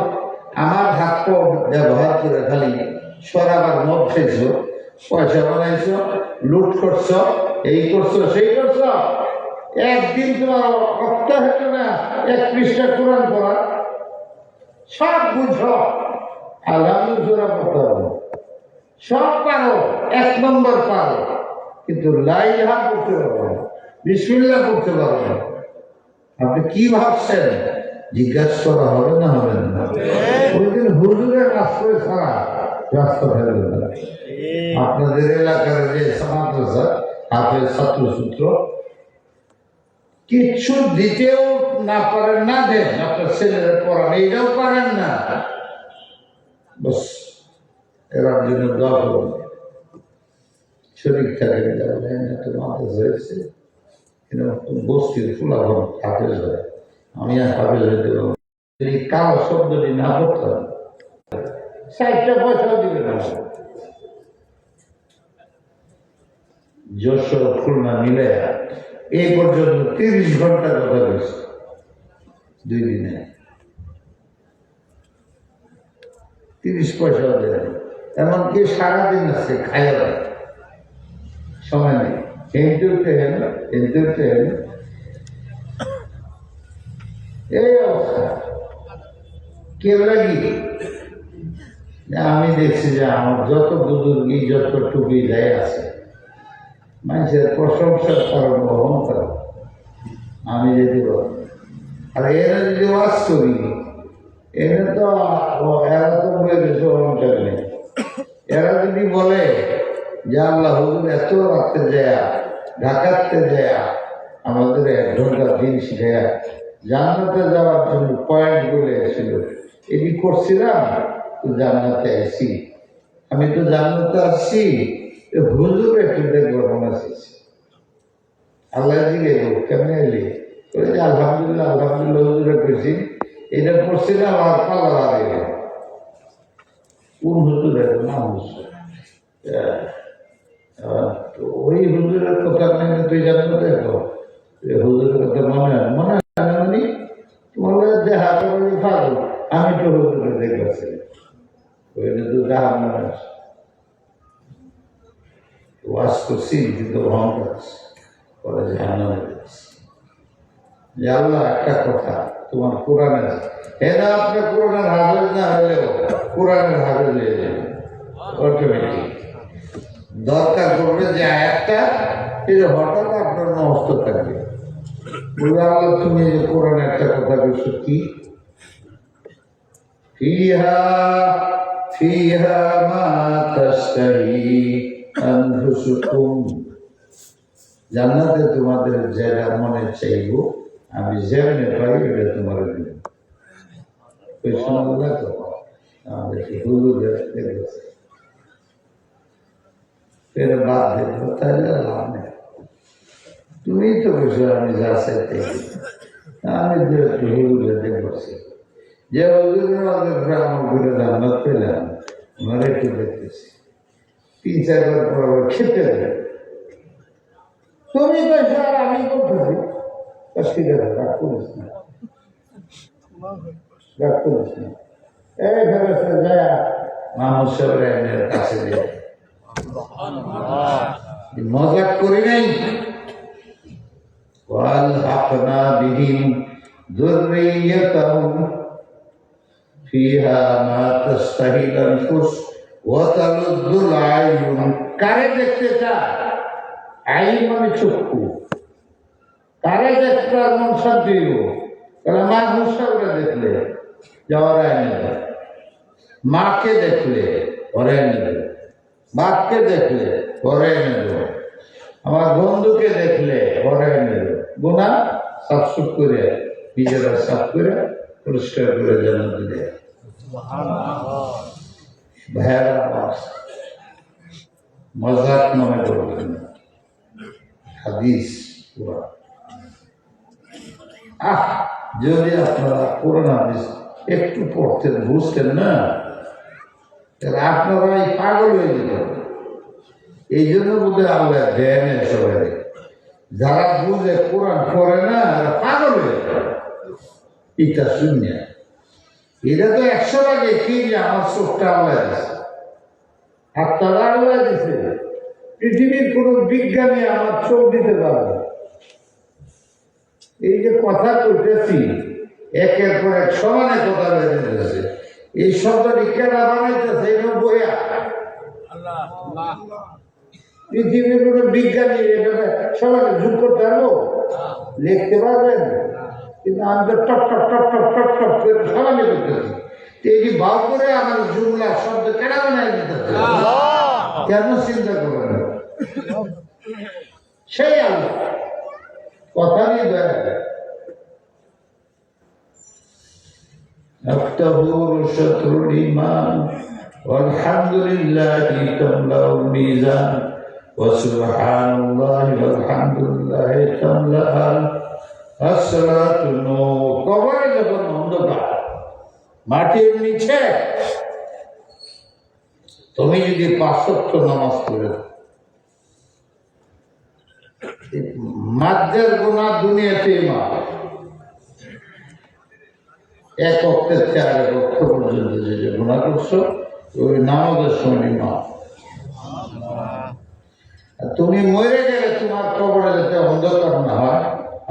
আমার হাত পা ব্যবহার করে খালি সরাবার মদ খেয়েছ, পয়সা বানাইছ, লুট করছ, এই করছো সেই করছ। একদিন তোমার রক্ত হতো না 1 পৃষ্ঠা কোরআন পড়া। সব বুঝো, আলহামদুলিল্লাহ পড়তে হবে, সব পারো, 1 নম্বর পারো, কিন্তু লা ইলাহা পড়তে পারো না, বিসমিল্লাহ পড়তে পারো না। আপনি কি ভাবছেন? জিজ্ঞাসা করা হবে না, হবে না? ওই দিন হুজুরের আশ্রয় ছাড়া রাস্তা ফেলবে না। আপনাদের এলাকার যে মাদ্রাসা হাফেজ ছাত্র সূত্র কিচ্ছু দিতেও না পারেন, না দেন, আপনার ছেলেরা পড়ান, এইটাও পারেন না। বস এরা জন্য দোয়া করুন, শরীর থাকে তো মাদ্রাসা হয়েছে, বস্তির ফুলাফল হাফেজ হয়। আমি আর হাফেজ হইতে পারবো কালো শব্দটি না পড়তাম, 60টা পয়সাও দিবে না। যশোর খুলনা মিলে এই পর্যন্ত 30 ঘন্টা কথা বলছে 2 দিনে, 30 পয়সাও দেয়। এমনকি সারাদিন আছে খাইয়া সময় নেই, এই অবস্থা। কে লাগি আমি দেখছি যে আমার যত বুজুর্গি, যত টুপি যাই আছে, মানুষের প্রশংসার কারণ বহন করে আমি যদি বলি। আর এরা যদি ওয়াজ করি, এরা তো বলে দিচ্ছে অহংকার নেই। এরা যদি বলে যে আল্লাহ হুজুর এত রাখতে যায়, ঢাকাতে যায়, আমাদের 1 ঘন্টা দিন শিখাইয়া জান্নাতে যাওয়ার জন্য পয়েন্ট বলে ছিল, এটি করছিলাম তো জান্নাতে আসি। আমি তো জান্নাতে আসছি, হুজুর একটু দেখবো মনে আসছি। আল্লাহ দিকে কেমন এলি? আলহামদুলিল্লাহ আলহামদুলিল্লাহ হুজুরে পেয়েছি, এটা করছিলাম আর পালা লাগে। কোন হুজুরের নাম? তো ওই হুজুরের কথা মানে তুই জানো দেখো হুজুরের কথা মনে হয় না মানে তোমার দেখা করে পাগল আমি তো হুজুরে দেখেছি ওইটা তো দেখা মানুষ ওয়াজ করছি কিন্তু অহংকার পরে জাহান্নামে গেছে যে আল্লাহ একটা কথা তোমার কোরআনে এরা আপনার কোরআনের হাফেজ না হলেও কোরআনের হাফেজ হয়ে যাবে অটোমেটিক দরকার করবে যে একটা এটা হঠাৎ আপনার নষ্ট থাকবে বলে আল্লাহ তুমি যে কোরআনে একটা কথা বলছো কি ফিহা ফিহা মা তাশতাহি আনফুসুকুম জান্নাতে তোমাদের যেটা মনে চাইব আমি যেমনি পাই এটা তোমার দিব ওই শোনা তো আমাদের হুজুর দেখেছে ফের বাদ দেখবো তাহলে লাভ নেই তুমি তো বসে আমি যা চাইতে আমি হুজুরে দেখবছি যে হুজুরের আমার ঘুরে জান্নাত পেলাম আমার একটু দেখতেছি 3-4 বার পর আবার খেতে দেবে তুমি তো স্যার আমি করতেছি ঠিক আছে রাগ করিস না রাগ করিস না এই ফেরত যায় মাহমুদ সাহেবের কাছে দিয়ে মজাক করি নাই وألحقنا بهم ذريتهم فيها ما تشتهي الأنفس وتلذ الأعين কারে দেখতে চায় আইন মানে চক্ষু কারে দেখতে মন শান্তি দিব তাহলে মা মুসাফিরা দেখলে যাওয়ার আইন মাকে দেখলে ঘরে এনে দেবে বাপকে দেখলে ঘরে এনে দেবে আমার বন্ধুকে দেখলে ঘরে এনে দেবে গুণা সাফসুফ করে নিজেরা সাফ করে পরিষ্কার করে যেন দিলে ভাইয়েরা আমার মজাক মনে করবেন হাদিস পুরা যদি আপনারা পুরান হাদিস একটু পড়তেন বুঝতেন না তাহলে আপনারা এই পাগল হয়ে যেতেন এই জন্য বোধ হয় আল্লাহ দেয় না সবাই যারা বুঝে কোরআন পড়ে না পাগল হয়ে যায় এটা শূন্য এটা তো 100 ভাগে কি যে আমার চোখটা আল্লাহ দিচ্ছে হাতটা আল্লাহ দিছে পৃথিবীর কোন বিজ্ঞানী আমার চোখ দিতে পারবে এই যে কথা কইতেছি একের পর এক সমানে কথা বেরিয়েছে এই শব্দটি কেনা বানাইতেছে এই বইয়া পৃথিবীর কোন বিজ্ঞানী সমানে যোগ করতে পারবো লিখতে পারবেন কিন্তু আমি তো top top top top top top করে সমানে করতেছি এই যে ভাব করে আমার জুমলা শব্দ কেনা বানাই দিতেছে কেন চিন্তা করবেন সেই আল্লাহ কথা নিয়ে দেয় الطهور شطر الإيمان والحمد لله تملأ الميزان وسبحان الله والحمد لله تملأ الصلاة نور কবরে যখন অন্ধকার মাটির নিচে তুমি যদি 5 ওয়াক্ত নামাজ পড়ো মাঝের গুনাহ দুনিয়াতে মাফ এক অক্ষের 4 অক্ষ পর্যন্ত যে গুনাহ করছো ওই নামাজের সময় মাফ তুমি মরে গেলে তোমার কবরে যাতে অন্ধকার না হয়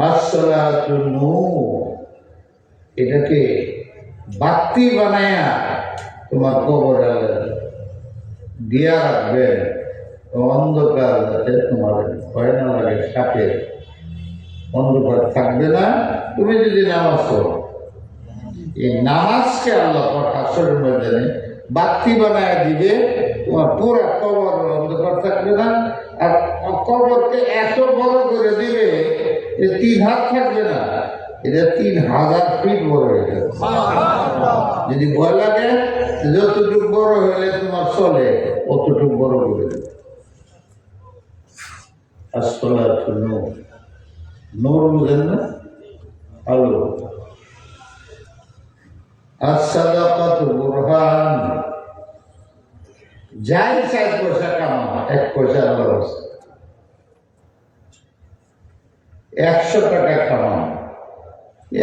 আসসালাতু নূর এটাকে বাতি বানায়া তোমার কবরে দিয়া রাখবেন অন্ধকার যাতে তোমার ভয় না লাগে সাপের অন্ধকার থাকবে না তুমি যদি নামাজ পড়ো এই নামাজকে আল্লাহ হাসরের ময়দানে বাতি বানায় দিবে তোমার পুরো কবর অন্ধকার থাকবে না আর কবরকে এত বড় করে দিবে যে 3 হাত থাকবে না এটা 3000 ফিট বড় হয়ে যাবে যদি ভয় লাগে যতটুকু বড় হলে তোমার চলে অতটুকু বড় করে দেবে আসসালাতু নূর নূর বুঝেন না আলো as-sadaqatu burhan যাই 4 পয়সা কামাও 1 পয়সা আল্লাহর রাস্তায়, 100 টাকা কামাও,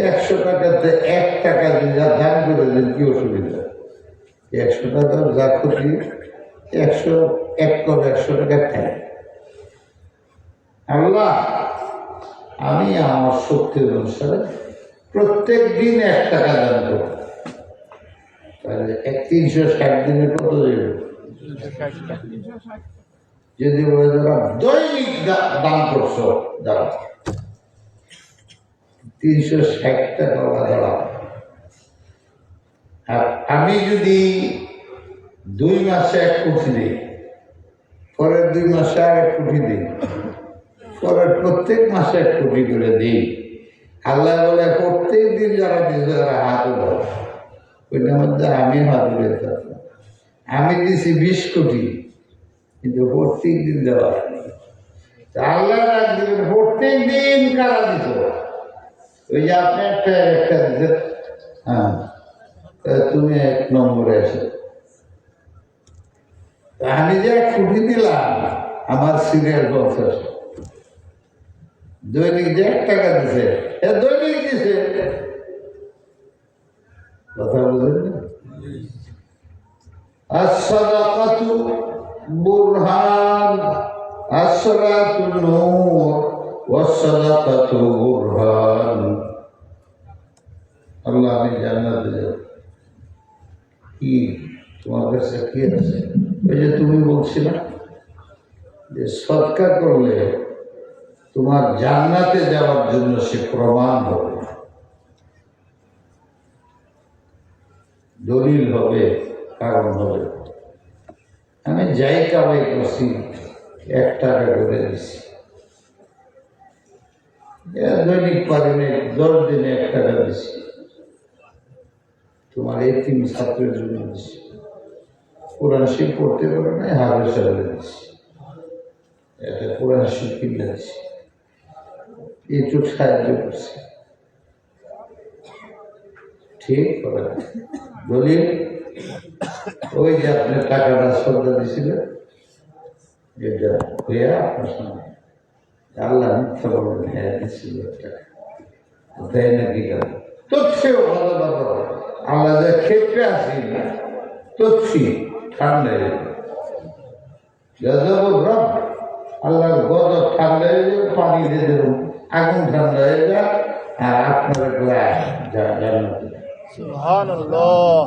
100 টাকাতে 1 টাকা দিয়ে দান করে দেন, কি অসুবিধা? 100 টাকা যা ক্ষতি 100 টাকা খাই। আল্লাহ আমি আমার শক্তি অনুসারে প্রত্যেক দিন 1 টাকা দান করব, তাহলে 360 দিনে কত যাবে? যদি বলে যারা দৈনিক দান করছো, দাঁড়া 360 টাকা দাঁড়া। আর আমি যদি 2 মাসে 1 কোটি দিই, পরের 2 মাসে আর 1 কোটি দিই, পরের প্রত্যেক মাসে 1 কোটি করে দিই, আল্লাহ বলে প্রত্যেক দিন যারা দিচ্ছে তারা হাত উঠাও, ওইটার মধ্যে আমি হাত উঠে থাকলাম। আমি দিছি 20 কোটি, কিন্তু প্রত্যেক দিন দেওয়া আল্লাহ দিবেন প্রত্যেক দিন। কারা দিত? ওই যে আপনি একটা দিতে, হ্যাঁ তুমি 1 নম্বরে এসে, আমি যে 1 কোটি দিলাম, আমার সিরিয়াল 50, দৈনিক যে 1 টাকা দিছে, দৈনিক দিছে, কথা বুঝলেন? as-sadaqatu burhan, as-salatu nur, was-sadaqatu burhan। আল্লাহ আমি জান্নাতে যাব। কি তোমার কাছে কি আছে? ওই যে তুমি বলছিলে যে সদকা করলে তোমার জান্নাতে যাওয়ার জন্য সে প্রমাণ হবে, দলিল হবে, কারণ হবে। আমি যাই কামাই করছি 1 টাকা করে দিচ্ছি, দৈনিক পারিনি 10 দিনে 1 টাকা দিচ্ছি, তোমার এতিম ছাত্রের জন্য দিচ্ছি, কোরআন শরীফ পড়তে পারে না, হাফেজ সাহেবের দিচ্ছি, একটা কোরআন শরীফ কিনে দিচ্ছি, একটু সাহায্য করছি, ঠিক করে দলিল। ওই যে আপনি টাকাটা শ্রদ্ধা দিয়েছিলেন, এটা হইয়া আপনার সামনে আল্লাহ মিথ্যা বলবেন, হ্যাঁ দিচ্ছিল টাকা, দেয় নাকি কেন? তথ্যেও ভালো ব্যাপার, আমরা যে ক্ষেত্রে আছি না, তথ্যি ঠান্ডা হয়ে যাবে, গজব রব, আল্লাহর গজব ঠান্ডা হয়ে যাবে, পানি দিয়ে দেব, আগুন ঠান্ডা হয়ে যায়, আর আপনার গ্লাস জান্নাতে। সুবহানাল্লাহ।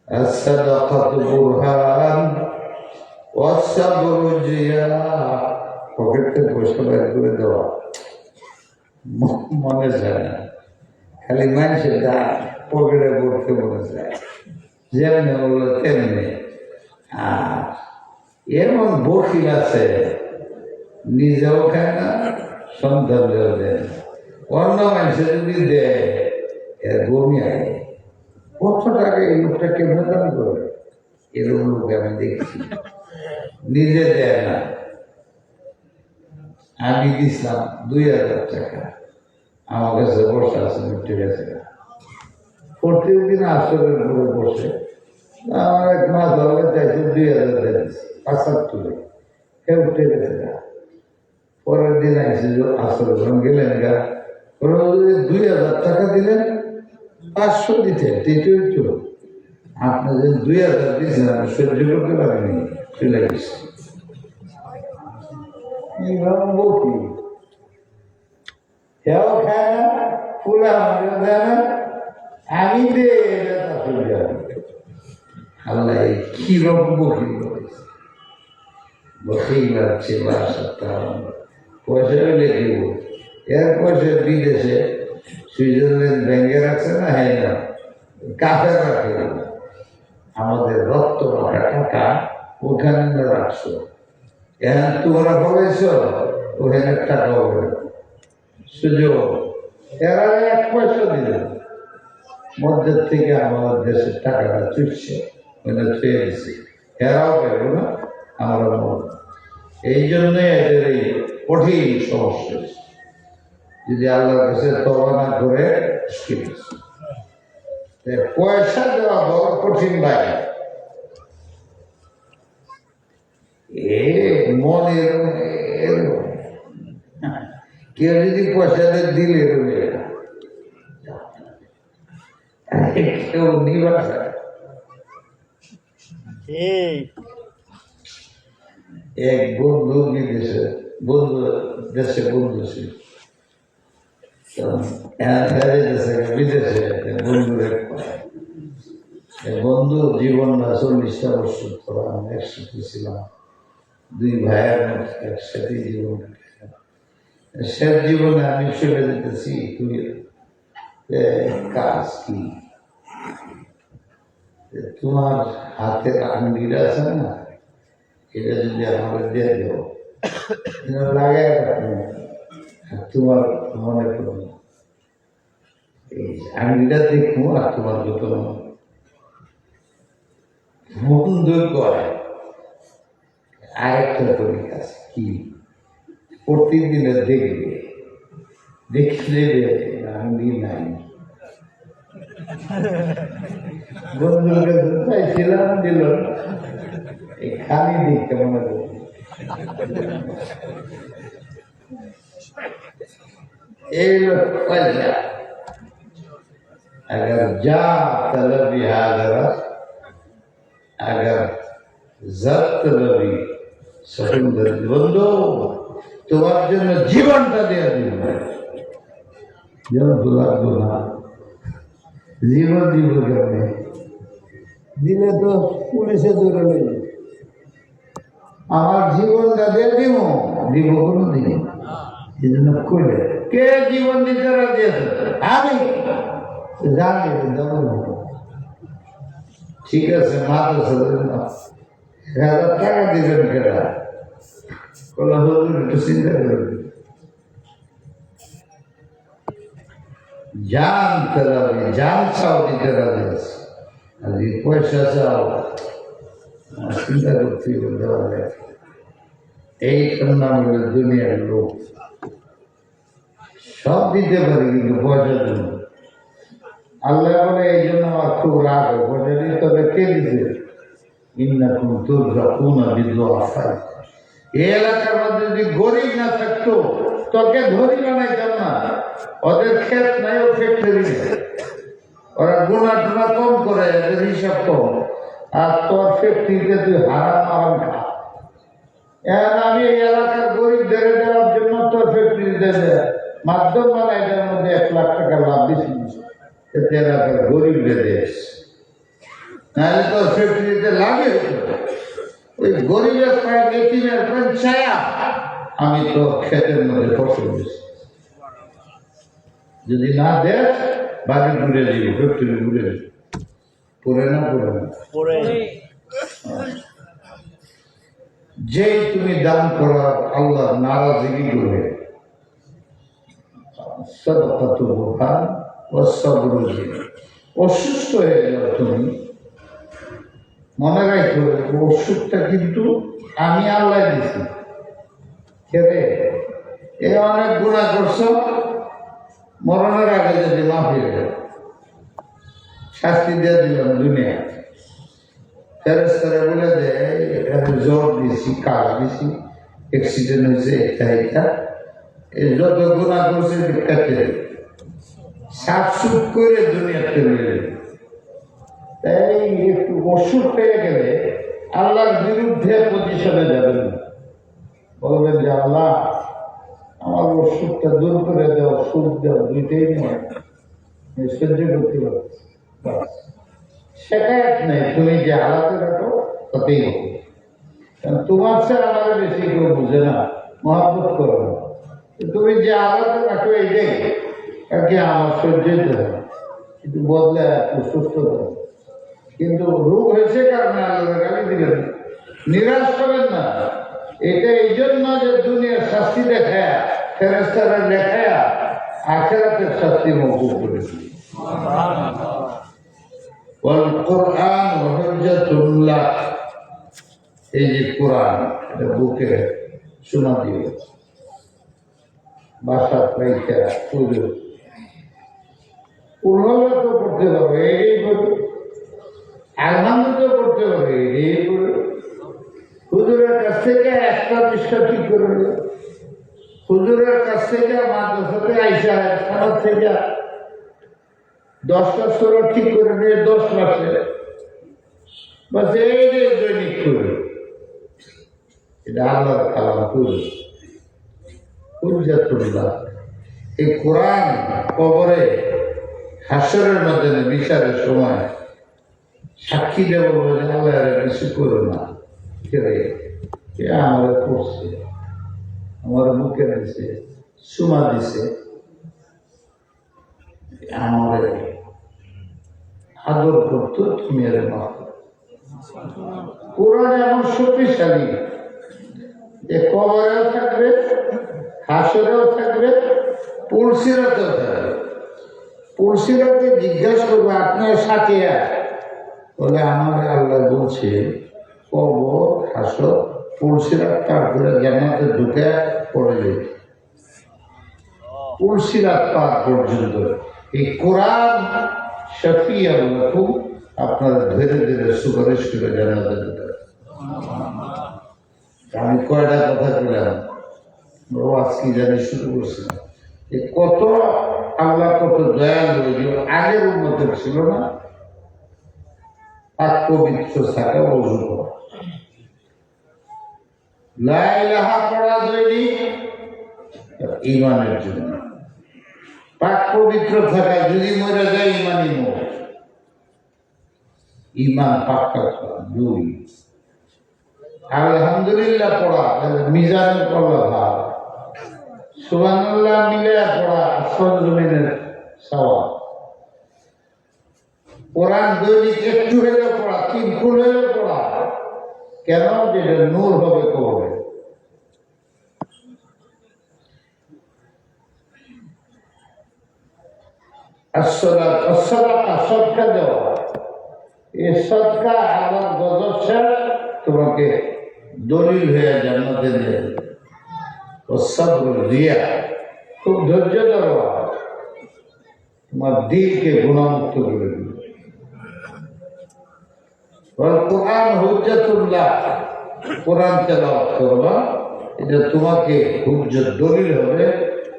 as-sadaqatu burhan, was-sabru Zia. পকেটে পয়সা বের করে দেওয়া মনে যায় না, খালি মানুষের পকেটে পড়তে মনে যায়, যেমনি বললো তেমনি। আর এমন বকিল আছে, নিজেও খায় না, সন্তানদেরও দেয় না, অন্য মানুষের যদি দেয় এর বমি আয়। কত টাকা এই লোকটা কেমন দাম করে? এরকম লোক আমি দেখছি, নিজে দেয় না। আমি দিছিলাম 2000 টাকা, আমার কাছে বসে আছে, মিটে গেছে। প্রত্যেকদিন আসরের উপরে বসে আমার 1 মাস ধরে চাইছে 2000 দিয়েছি, 5 তুলে কেউ উঠে গেছে না। পরের দিন আইসি আসরে যখন গেলেন গা, 2000 টাকা দিলেন, 500 দিতেন, তৃতীয় চল আপনি যে 2000 দিয়েছেন, আমি সহ্য করতে পারিনি, চলে গেছি। বকি হেও খায় না, ফুলা আমাকে দেয় না, আমি দে আল্লাহ কি রকম বকিল করেছে। বকিল আছে বাসা, পয়সা হইলে দিব, এর পয়সা বিদেশে সুইজারল্যান্ড ব্যাংকে রাখছে না, হ্যাঁ না কাফে রাখে, আমাদের রক্ত মাখা টাকা ওখানে রাখছো, এখন তোমরা বলেছ ওখানে টাকা হবে সুযোগ, এরা 1 পয়সা দিল, মধ্যে থেকে আমাদের দেশের টাকাটা চুটছে, ওখানে ছুঁয়ে গেছে, এরাও পাইব না, আমরা মত। এই জন্যে এদের এই কঠিন সমস্যা। যদি আল্লাহর কাছে তওবা না করে পয়সা দেওয়া বড় কঠিন লাগে, এ মন এরকম কেউ যদি পয়সা দিলে কেউ নিবা এক বন্ধু বিদেশে দেশে বন্ধু ছিল বিদেশে বন্ধু জীবন না 40টা বছর পর আমি একসাথে ছিলাম, দুই ভাইয়ের মধ্যে একসাথে জীবন শেষ জীবনে আমি চলে যেতেছি, তুই কাজ কি তোমার হাতের আঙ্গিরা আছে না, এটা যদি আমাকে দিয়ে দেও লাগাই তোমার মনে করো এই আঙ্গিটা দেখবো আর তোমার যত মন দৈর্ঘ্য হয়। আরেকটা তরিকা আছে কি, প্রতিদিনে দেখবে, দেখলে আঙ্গি নাই বন্ধুর কাছে চাইছিলাম দিল এই খালি দেখতে মনে করি এই লোক পয়সা अगर जा तलबी हाजर अगर जब तलबी सुंदर बंदो তোমার জন্য জীবনটা দেওয়া দিব জীবন দিব কেমনে দিলে তো পুলিশে ধরে নেই, আমার জীবনটা দিয়ে দিব দিব কোনো দিন এই জন্য কইলে কে জীবন দিতে রাজি আছে আমি জানি ঠিক আছে মাদ্রাসা 1000 টাকা দিবেন কেনা কোলা হুজুর একটু চিন্তা করবেন জান তেরাবি জান চাও দিতে রাজি আছে আর এই পয়সা চাও চিন্তা করতে দেওয়া যায় এই নাম হলো দুনিয়ার লোক সব দিতে পারি কিন্তু পয়সার জন্য আল্লাহ বলে এই জন্য আমার খুব রাগ হয় পয়সা দিয়ে তবে কে দিতে ইন্নাকুম তুরজাকুনা বিদুআফাই এই এলাকার মধ্যে যদি গরিব না থাকতো তোকে ধরি বানাইতাম না, ওদের ক্ষেত নাই ও ফ্যাক্টরি নেই, ওরা গুণা টুনা কম করে এদের হিসাব কম, আর তোর ফ্যাক্টরিতে তুই হারাম খা। এখন আমি এই এলাকার গরিব ধরে দেওয়ার জন্য তোর ফ্যাক্টরিতে মাধ্যম বানাই এটার মধ্যে 1 লাখ টাকা লাভ বেশি এতে এলাকার গরিব দেশ নাহলে তোর ফ্যাক্টরিতে লাগে ওই গরিবের প্রায় এতিমের প্রায় ছায়া আমি তো ক্ষেতের মধ্যে ফসল দিচ্ছি, যদি না দেখ বাড়ি ঘুরে যাবি ফ্যাক্টরি ঘুরে যাবি পড়ে না পড়ে না যেই তুমি দান করা আল্লাহ নারাজগি করবে অসুস্থ হয়ে যাও তুমি মনে রাখো ওষুধটা কিন্তু আমি আল্লাহ দিছি খেতে এ অনেক গুণা করছো মরণের আগে যদি মাফ হয়ে গেল শাস্তি দিয়ে দিলাম দুনিয়া ফেরেশতারা বলে দেয় জ্বর দিয়েছি কাজ দিয়েছি অ্যাক্সিডেন্ট হয়েছে এটা এই যত গুণা করছে কাটে সাফসুফ করে দুনিয়াতে রয়ে তাই একটু ওষুধ পেয়ে গেলে আল্লাহর বিরুদ্ধে পজিশনে যাবেন না, বলবেন যে আল্লাহ আমার ওষুধটা দূর করে দেওয়া সুখ দেওয়া দুইটাই নয় সহ্য করতে পারছি শেখায়ত নেই, তুমি যে আলাদা রাখো তাতেই হবে, কারণ তোমার সাথে আমার বেশি কেউ বুঝে না মহাব্বত করো না, তুমি যে আলাদা রাখো এইটাই আর কি আমার সহ্য হতে হবে কিন্তু বদলে সুস্থ হবে, কিন্তু রোগ হয়েছে কারণে আল্লাহ গালি দিবেন নিরাশ করবেন না, এটা এই জন্য যে দুনিয়ার শাস্তি দেখায় ফেরেশতারা দেখায় আখিরাতের শাস্তি মওকুফ করে দিবে। ওয়াল কোরআন হুজ্জাতুল লাক, এই যে কোরআন এটা বুকে শোনা দিও ভাষা পাইতে পুজো উন্নত করতে হবে এই বলে আলহামদুলিল্লাহ করতে হবে এই বলে হুজুরের কাছ থেকে একটা পৃষ্ঠা ঠিক করে নিল, হুজুরের কাছ থেকে মাদ্রাসাতে আইসা খানার থেকে 10টা সুরা ঠিক করে নিয়ে 10 মাসে বাস এই যে দৈনিক করে এটা আল্লাহর কালাম করে হুজ্জাতুল্লাহ। এই কোরআন কবরে হাসরের মধ্যে বিচারের সময় সাক্ষী দেব বলে আল্লাহ কিছু করো না, কে আমার করছে, আমার মুখে দিছে, সুমা দিছে, আমার আদর করতো, তুমি এর মাফ। কোরআন এমন শক্তিশালী যে কবরেও থাকবে, হাসরেও থাকবে, পুলসিরাতেও থাকবে। পুলসিরাতে জিজ্ঞাসা করবে আপনার সাথে বলে আমার আল্লাহ বলছে কবর হাসর পুলসিরাত পার করে জান্নাতে ঢুকে পড়ে যেতে, পুলসিরাত পার পর্যন্ত এই কোরআন শফি আল্লাহ আপনারা ধীরে ধীরে সুপারিশ করে জান্নাতে ঢুকে। আমি কয়টা কথা বললাম, আজকে জানি শুরু করছিলাম কত আল্লাহ কত দয়ালু, আগের উন্নতের ছিল না পাক পবিত্র থাকা অজু করা, লা ইলাহা পড়া দৈনিক ইমানের জন্য, পাক পবিত্র থাকা, যদি মরে যায় ইমানই মোর, ইমান পাক্কা করা। 2 আলহামদুলিল্লাহ পড়া, মিজানের পড়া ভাব, সুবহানাল্লাহ মিলে পড়া আসল জমিনের সওয়াব। কোরআন দৈনিক একটু হলে পড়া, 3 ফুল হলে পড়া, কেন? যেটা নূর হবে কবরে। সদকা দেওয়া, এই সদকা আবার গজব শেষ তোমাকে দলিল হয়ে জান্নাতে নিয়ে যাবে। রিয়া, খুব ধৈর্য ধরো, তোমার দিলকে গুণামুক্ত করে দিবে। কোরআন হুজ্জাতুল্লাহ, কোরআন তেলাওয়াত করবা, এটা তোমাকে হুজ্জত দলিল হবে,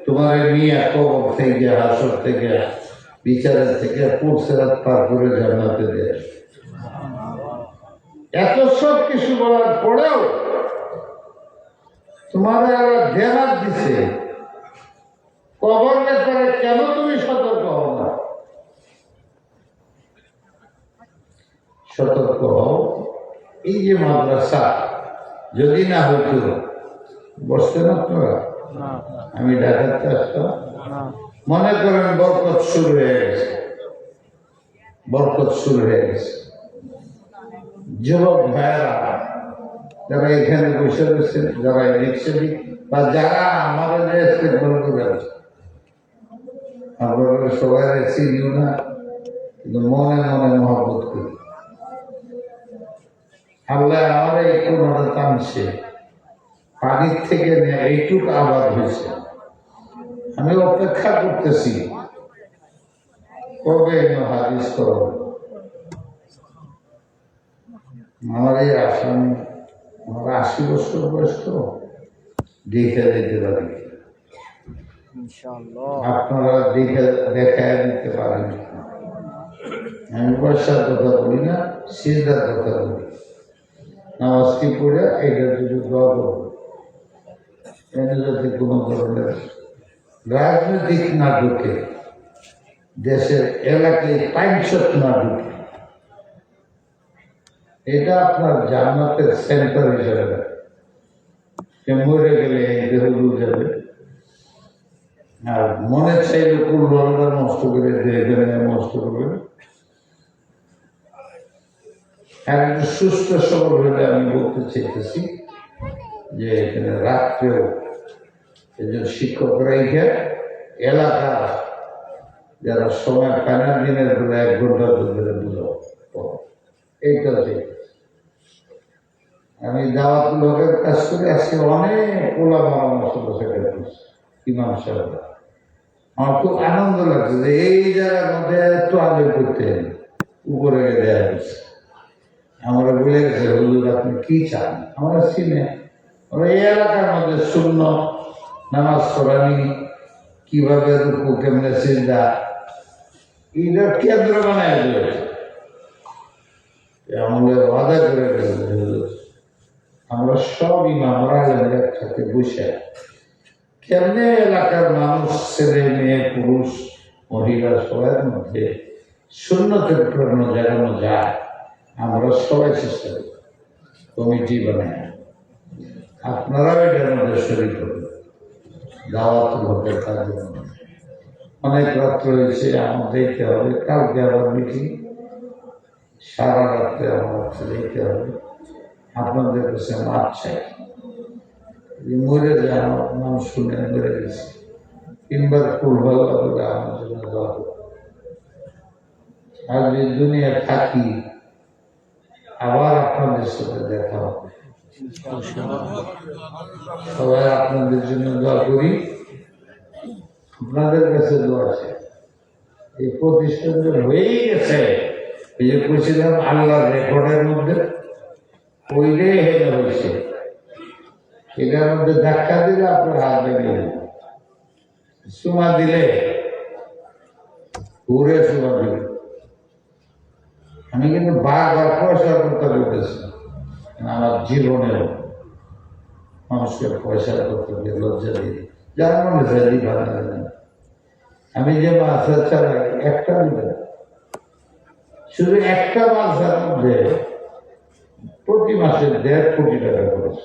তোমার নিয়ে কবর থেকে হাসর থেকে বিচারের থেকে পুলসিরাত পার করে জান্নাতে দেয়। এত সব কিছু বলার পরেও তোমার দেনার দিছে, কবর ব্যাপারে কেন তুমি সতর্ক হও না? সতর্ক হও। এই যে মাদ্রাসা যদি না হইতো, বসতেন আপনারা, আমি ঢাকাতে আসতাম, মনে করেন বরকত শুরু হয়ে গেছে, বরকত শুরু হয়ে গেছে। যুবক ভাইয়েরা যারা এখানে বসে রয়েছেন, যারা ইলেকশনে বা যারা আমাদের আপনারা সবাই চিনিও না, কিন্তু মনে মনে মহব্বত করি। আল্লাহ আমার এই কোনটা টানছে, পানির থেকে এইটুকু আবাদ হয়েছে। আমি অপেক্ষা করতেছি কবে হাদিস করো। আমার এই আসামি, আমার 80 বছর বয়স, তো দেখে দিতে পারি, আপনারা দেখায় দিতে পারেন। আমি পয়সার কথা বলি না, সিজদার কথা বলি। নামাজটি পড়ে এটা যদি দোয়া করবো, এনে যদি কোনো ধরনের রাজনৈতিক না ঢুকে, দেশের এলাকায় পাইনশট না ঢুকে, এটা আপনার জান্নাতের সেন্টার হিসেবে মরে গেলে এই দেহ যাবে। আর মনে চাইলে পুরো নষ্ট করে নষ্ট করবে। একটু সুস্থ সবল হলে আমি বলতে চাইতেছি যে এখানে রাত্রেও এজন শিক্ষকরা এলাকা যারা সময় পায় না, দিনের বেলা 1 ঘন্টা ধরে বুঝাও, এইটা আমি দাওয়াত লোকের কাজ করে আজকে অনেক ওলামা সাথে করছি, ইমাম সাহেব। আমার খুব আনন্দ লাগছে যে এই জায়গার মধ্যে এত আগে করতে উপরে দেওয়া হয়েছে। আমরা বলে গেছে হুজুর আপনি কি চান, আমরা চিনে আমরা এই এলাকার মধ্যে শূন্য নামাজ পড়ানি, কিভাবে রুকু কেমনে সিজদা, এইটা কেন্দ্র বানায় দিয়েছে। আমাদের ওয়াদা করে গেছে হুজুর আমরা সব ইমামরা একসাথে বসে কেমনে এলাকার মানুষ, ছেলে মেয়ে পুরুষ মহিলা সবার মধ্যে সুন্নতের প্রেরণ জাগানো যায়, আমরা সবাই চেষ্টা করি, কমিটি বানায়। আপনারাও এটার মধ্যে শরীর করবেন, দাওয়াত হবে কাজে। অনেক রাত্র হয়েছে, আমার দেখতে হবে, কালকে আবার মিটিং, সারা রাত্রে আমার দেখতে হবে। আপনাদের কাছে মাপ চাই, মরে যায় আমার নাম শুনে মরে গেছে, তিনবার খুব ভালো করে আমার জন্য দোয়া করবে। আর যদি দুনিয়া থাকি আবার আপনাদের সাথে দেখা হবে, সবাই আপনাদের জন্য দোয়া করি, আপনাদের কাছে দোয়া আছে। এই প্রতিষ্ঠান হয়েই গেছে, এই যে বলছিলাম আল্লাহর রেকর্ডের মধ্যে ওইটাই হেলে হয়েছে, এটার মধ্যে ধাক্কা দিলে আপনার হাত ভেঙে যাবে, চুমা দিলে ঘুরে চুমা দিলে। আমি কিন্তু বারবার পয়সার কথা বলতেছি, আমার জীবনেও মানুষকে পয়সার কথা দিয়ে লজ্জা দিয়ে যার মনে যায় ভালো লাগে। আমি যে মাছ চালাই একটা দিবে, শুধু একটা মাছের মধ্যে প্রতি মাসে 1.5 কোটি টাকা খরচ,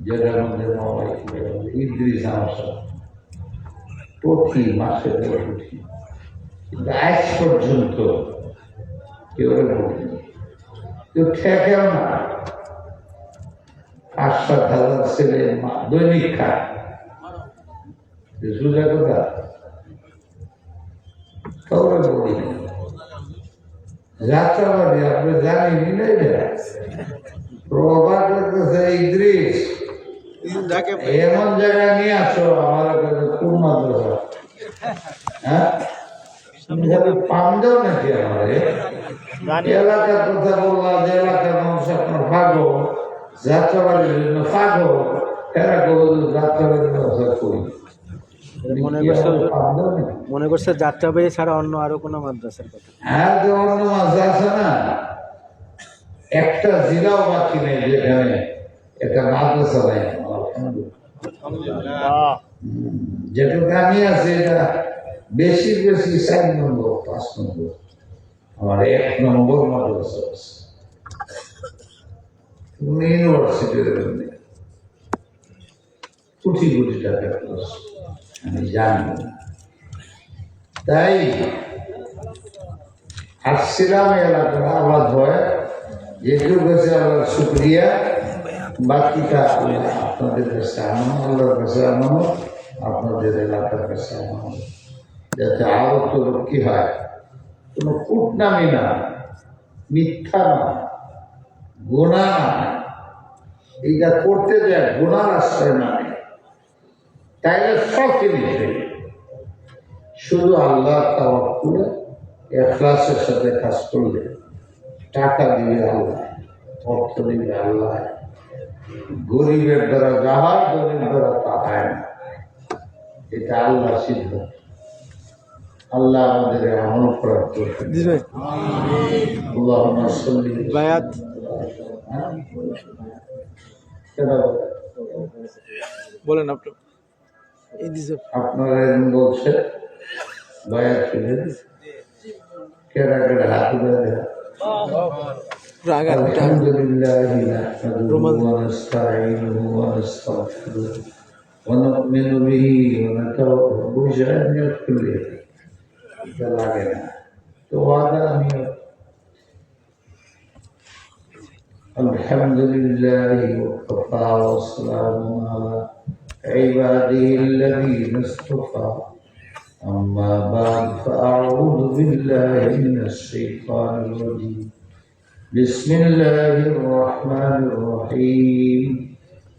যেটার মধ্যে ইদ্রিস আমার প্রতি মাসে 1.5 কোটি, কিন্তু আজ পর্যন্ত কেউ বলি কেউ ঠেকেও না। 5-7 হাজার ছেলে দৈনিক খায়, সোজা কথা কাউরে বলি না। যাত্রাবাদী আপনি জানেনি না, এটা প্রভাব করতেছে ইদ্রিস, এমন জায়গায় নিয়ে আসো আমার কাছে কোন মাদ্রাসা, হ্যাঁ পামদাও নাকি আমার এলাকার কথা বললাম, যে এলাকার মানুষ আপনার পাগল, যাত্রাবাদীর জন্য পাগল, এরা যাত্রাবাদীর ব্যবসা করি। মনে করছে যাত্রাবাড়ি ছাড়া অন্য আরো কোনো মাদ্রাসার কথা। হ্যাঁ, যে অন্য মাদ্রাসা না, একটা জেলাও বাকি নেই যেখানে একটা মাদ্রাসা নেই। যেটুকু আমি আছে এটা বেশি বেশি 4 নম্বর 5 নম্বর, আমার 1 নম্বর মাদ্রাসা আছে ইউনিভার্সিটির জন্য কোটি কোটি টাকা খরচ, আমি জানি। তাই আসছিলাম এলাকার আবাদ হয়, যেটুকু গেছে আল্লাহর শুক্রিয়া, বাকিটা আপনাদের কাছে আনো, আল্লাহর কাছে আনো, আপনাদের এলাকার কাছে আনো, যাতে আরো তরক্কি হয়। কোনো কুটনামি না, মিথ্যা না, গুনাহ না, এইটা করতে যায় গুনার আশ্রয় না, তাইলে সব জিনিস শুধু আল্লাহ তাওয়াক্কুলে ইখলাসের সাথে কাজ করলে টাকা দিবে আল্লাহ, অর্থ দিবে আল্লাহ, গরিবের দ্বারা যাহার গরিব দ্বারা তা হয় না, এটা আল্লাহ সিদ্ধ। আল্লাহ আমাদের আমল করার আল্লাহুম্মা সাল্লি বায়াত বলেন আপনি। আপনারা বলছে বায়াত ফিরে কেডা কেডা হাত ধরে আলহামদুলিল্লাহ নাহমাদুহু ওয়া নাস্তাঈনুহু ওয়া নাস্তাগফিরুহু ওয়া নু'মিনু বিহি ওয়া নাতাওয়াক্কালু আলাইহি লাগে না তো ওয়াদা আমি আলহামদুলিল্লাহি ওয়া কাফা ওয়া সালামুন আলা عباده الذين اصطفى أما بعد فأعوذ بالله من الشيطان الرجيم بسم الله الرحمن الرحيم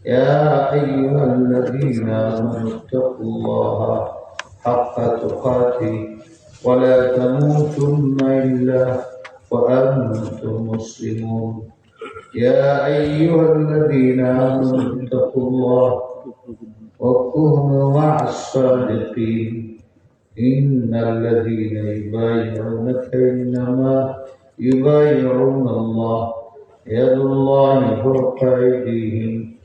يا أيها الذين آمنوا اتقوا الله حق تقاته ولا تموتن إلا وأنتم مسلمون يا أيها الذين آمنوا اتقوا الله وكونوا مع الصادقين إن الذين يبايعونك إنما يبايعون الله يد الله فوق أيديهم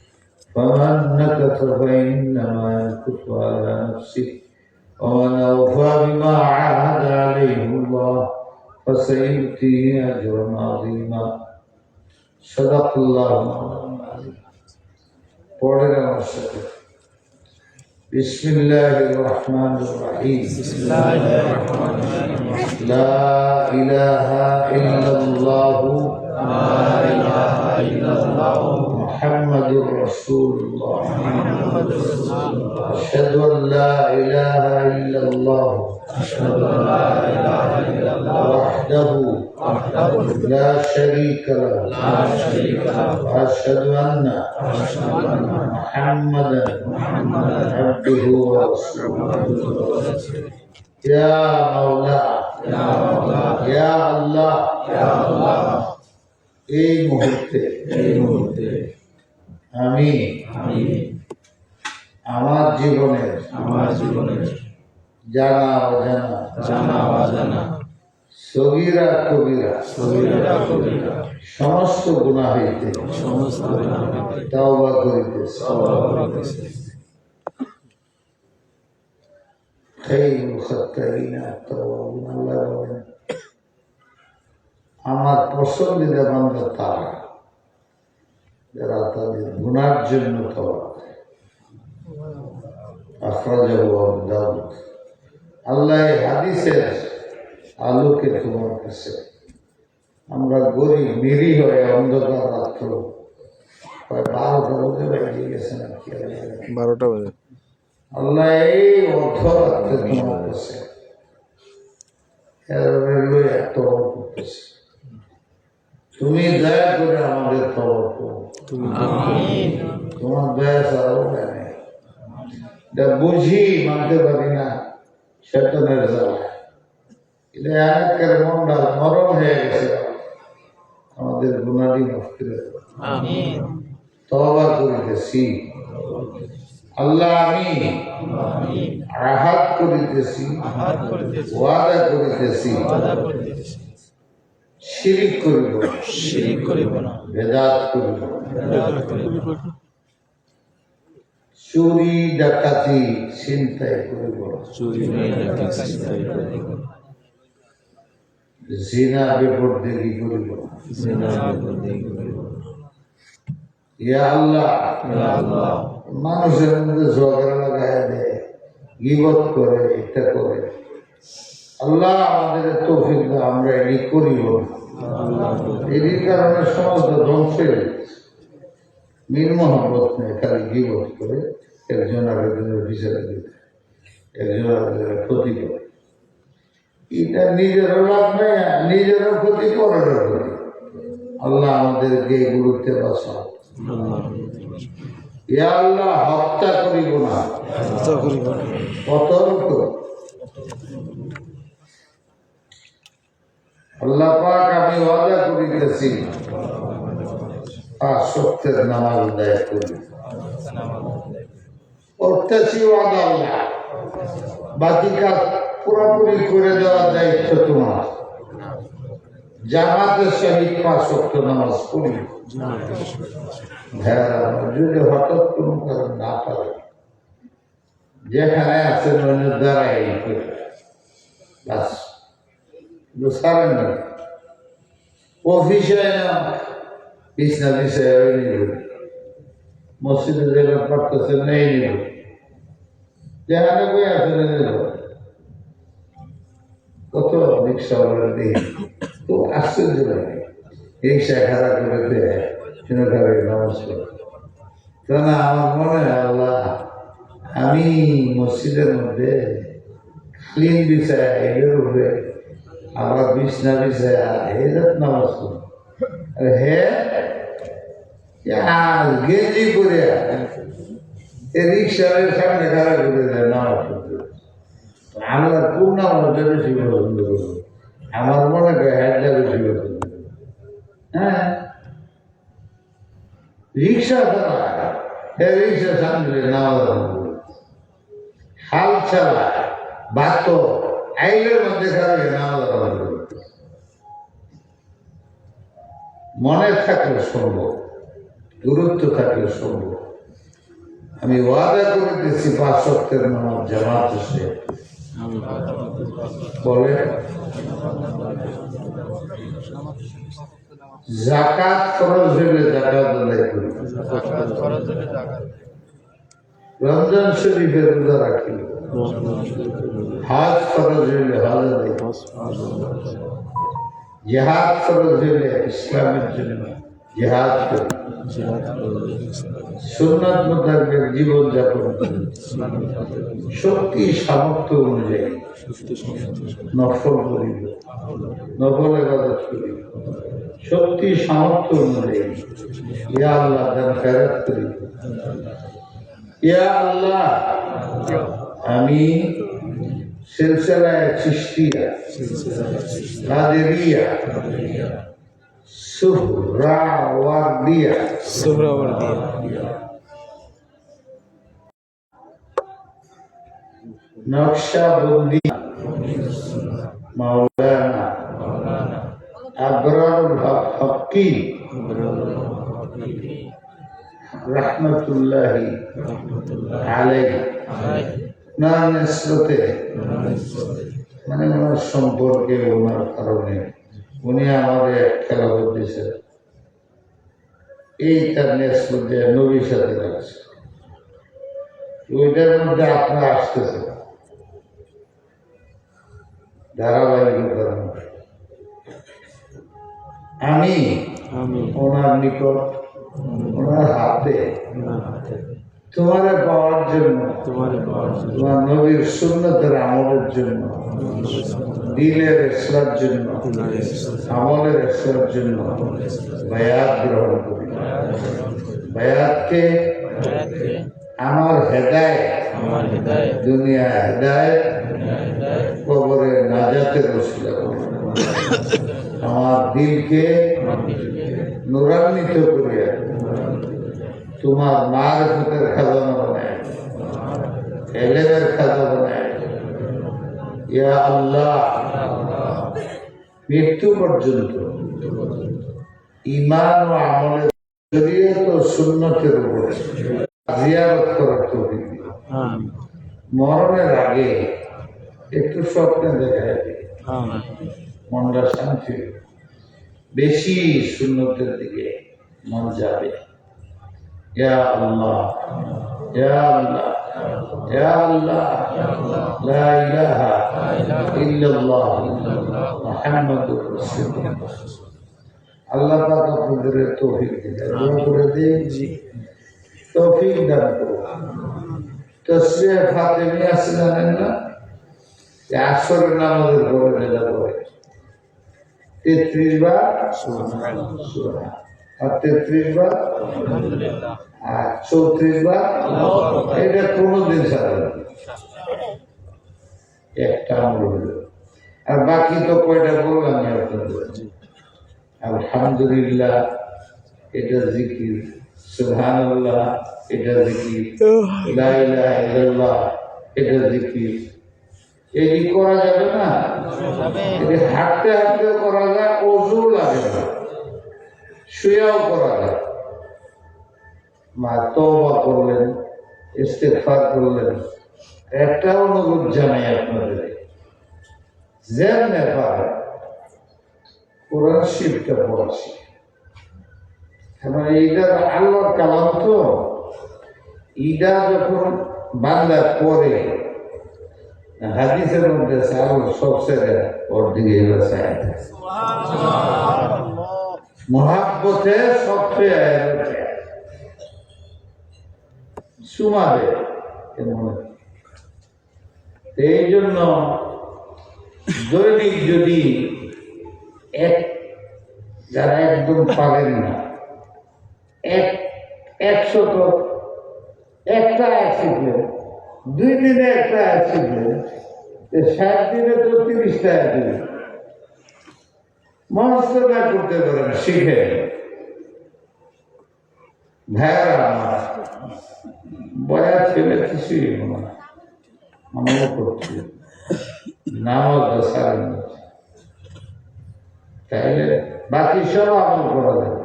فمن نكث فإنما ينكث على نفسه ومن أوفى بما عاهد عليه الله فسيؤتيه أجرا عظيما صدق الله العظيم পড়েন আমার সাথে বিসমিল্লাহির রহমানির রহিম লা ইলাহা ইল্লাল্লাহু মুহাম্মাদুর রাসূলুল্লাহ আশহাদু আল লা ইলাহা ইল্লাল্লাহ ওয়াহদাহু لا شريك له وأشهد أن محمدا عبده ورسوله يا مولا يا الله এই মুহূর্তে আমি আমার জীবনের জানা অজানা সগীরা কবিরা সমস্ত গুনাহ হইতে তওবা করিতেছি খায়রুল খাত্তাইনা আত-তাওয়াবুন আল্লাহ বলেন আমার পছন্দিদা বান্দা তারা যারা তাদের গুনার জন্য তওবা করে আখরাজাহু আবু দাউদ আল্লাহ এই হাদিসের আলোকে তোমার কাছে আমরা গরিব নিরীহ হয়ে অন্ধকার রাত্র 12টা বাজে বেরিয়ে গেছে নাকি 12টা বাজে আল্লাহ এই অর্ধরাত্রে তোমার কাছে তওবা করতেছে তুমি দয়া করে আমাদের তওবা করো তোমার দয়া ছাড়াও নেই এটা বুঝি মানতে পারি না শয়তানের জ্বালা এলাকার মনটা নরম হয়ে গেছে আমাদের গুনাহী মাফ করে দাও আমিন তওবা করিতেছি আল্লাহ আমি আহাদ করিতেছি ওয়াদা করিতেছি শিরিক করিব না বেদাত করিব চুরি ডাকাতি চিন্তাই করিব জিনা বেপরদেগি করিব ইয়া আল্লাহ মানুষের মধ্যে ঝগড়া লাগায় দেয় গীবত করে এটা করে আল্লাহ আমাদের তৌফিক দাও আমরা এটি করিব এর কারণে সমাজ ধ্বংস হয়ে যাচ্ছে মিল মহব্বত নেই খালি গীবত করে একজন আরেকজনের বিচারে দিতে একজন আরেকজনের ক্ষতি করে এটা নিজেরও লাভ নেই নিজেরও ক্ষতি করারও ক্ষতি আল্লাহ আমাদেরকে এগুলোতে বাঁচাও ইয়া আল্লাহ হত্যা করিব না অতর্ক আল্লাহ পাক আমি ওয়াদা করিতেছি সত্যের নামাজ আদায় করি করতেছি ওয়াদা আল্লাহ বাকি কাজ পুরোপুরি করে দেওয়ার দায়িত্ব তোমার জামাতের সহিত 5 ওয়াক্ত নামাজ পড়ি যদি হঠাৎ কোনো কারণ না পারে যেখানে আছেন অন্যের দ্বারাই বাস সারেন না অফিসে না বিছনা বিষয়ে নিব মসজিদে যেগুলো পড়তেছে নেই নিব যেখানে বই আসেন নিব কত রিক্সাওয়ালা দিই তো আশ্চর্য লাগে রিক্সা খারাপ করে দেয় ঘরে নামাজ পড়ে তো না আমার মনে হয় আল্লাহ আমি মসজিদের মধ্যে ক্লিন বিছায় এদের উপরে আবার বিছনা বিছায় এদের নামাজ পড়ি হ্যাঁ গেঞ্জি করে রিক্সার সামনে খারাপ করে দেয় নামাজ পড়তে আমরা কোন নামাজটা বেশি পছন্দ করবো আমার মনে হয় হ্যাডটা বেশি বেতন দেবে। হ্যাঁ, রিক্সা চালায়, রিক্সা সামনে নামাজ হাল চালায়, বাত আইলের মধ্যে খারাপ নামাজ মনে থাকলে সম্ভব, দূরত্ব থাকলে সম্ভব। আমি ওয়াদা করে দিচ্ছি 5 ওয়াক্তের নামাজ জামাত এসে বলে জাকাত ফরজ হইলে জাকাত আদায় করি, রমজান শরীফের রোজা রাখি, হজ ফরজ হইলে হজ আদায় করি, জিহাদ ফরজ হইলে ইসলামের জন্য জিহাদ করি, সুন্নাত মোতাবেক জীবন যাপন করি, শক্তি সামর্থ্য অনুযায়ী নফল করিব, নফল ইবাদত করিব, শক্তি সামর্থ্য অনুযায়ী ইয়া আল্লাহ দান খেরাত করিব। ইয়া আল্লাহ, আমি সিলসিলায়ে চিশতিয়া, কাদেরিয়া, সুহরাওয়ার্দিয়া, নকশবন্দি, মাওলানা আবরারুল হক হক্কি রহমতুল্লাহি আলাইহি নাম নিসবতে, মানে ওনার সম্পর্কে, ওনার কারণে উনি আমাদের এক খেলা দিয়েছেন, এই তার নিসবত যে নবীর সাথে লাগছে, ওইটার মধ্যে আপনারা আসতেছে ধারাবাহিকতার মধ্যে। আমি ওনার নিকট, ওনার হাতে তোমারে পাওয়ার জন্য, তোমার নবীর সুন্নতের আমলের জন্য, দিলের ইসলার জন্য, আমলের ইসলার জন্য বায়াত গ্রহণ করি। বায়াতকে আমার হেদায়েত, দুনিয়া হেদায়েত, কবরে নাজাতের ওসিলা করি। আমার দিলকে নূরান্বিত করিয়া তোমার মারিফতের খাজানা বানায়, ইলমের খাজানা বানায়। ইয়া আল্লাহ, মৃত্যু পর্যন্ত ঈমান ও আমলের শরীয়ত ও সুন্নতের উপরে জিয়ারত করার তৌফিক দিও। মরণের আগে একটু স্বপ্নে দেখায় মনটা শান্তি, বেশি সুন্নতের দিকে মন যাবে। ইয়া আল্লাহ, ইয়া আল্লাহ, ইয়া আল্লাহ, লা ইলাহা ইল্লাল্লাহ মুহাম্মাদুর রাসূলুল্লাহ। আল্লাহ পাক আপনাদের তৌফিক দিন, দোয়া করে দিন, তৌফিক দান করুন। তাসবিহ ফাতিমি আছে জানেন না, আসরের নামাজের পরে যেটা করে 33 বার সুবহানাল্লাহ, আর 33 বার আলহামদুলিল্লাহ, আর 34 বার আল্লাহু আকবার। এটা কোনদিন ছাড়বে না, একটা আমল। আর বাকি তো কয়টা বললাম আপনাদের। আলহামদুলিল্লাহ এটা জিকির, সুবহানাল্লাহ এটা জিকির, লা ইলাহা ইল্লাল্লাহ এটা জিকির। এই করা যাবে না, এটি হাঁটতে হাঁটতে করা যায়, ওযু লাগে না, শুয়েও করা যায়। মা তওবা করলেন, ইস্তেগফার করলেন। একটা অনুরোধ জানাই আপনাদের, যেমনে পারে কোরআন শরীফটা পড়া শিখে। কারণ এইটা আল্লাহর কালাম, তো ইটা যখন বান্দা পড়ে, হাদিসের মধ্যে আল্লাহ সবচেয়ে ওর দিকে মহাব্বতে সবচেয়ে সুমাবে। এই জন্য দৈনিক যদি যারা একদম পারেন না, 100 একটা শিখলেন, 2 দিনে একটা শিখলেন, 60 দিনে তো 30টা দিলেন। মনস্থতা করতে পারেন, শিখে। ভাইয়ারা আমার বয়া ছেলে কিছুই না, আমলও করছি, নামাজ সারেন, তাইলে বাকি সব আমল করা যাবে।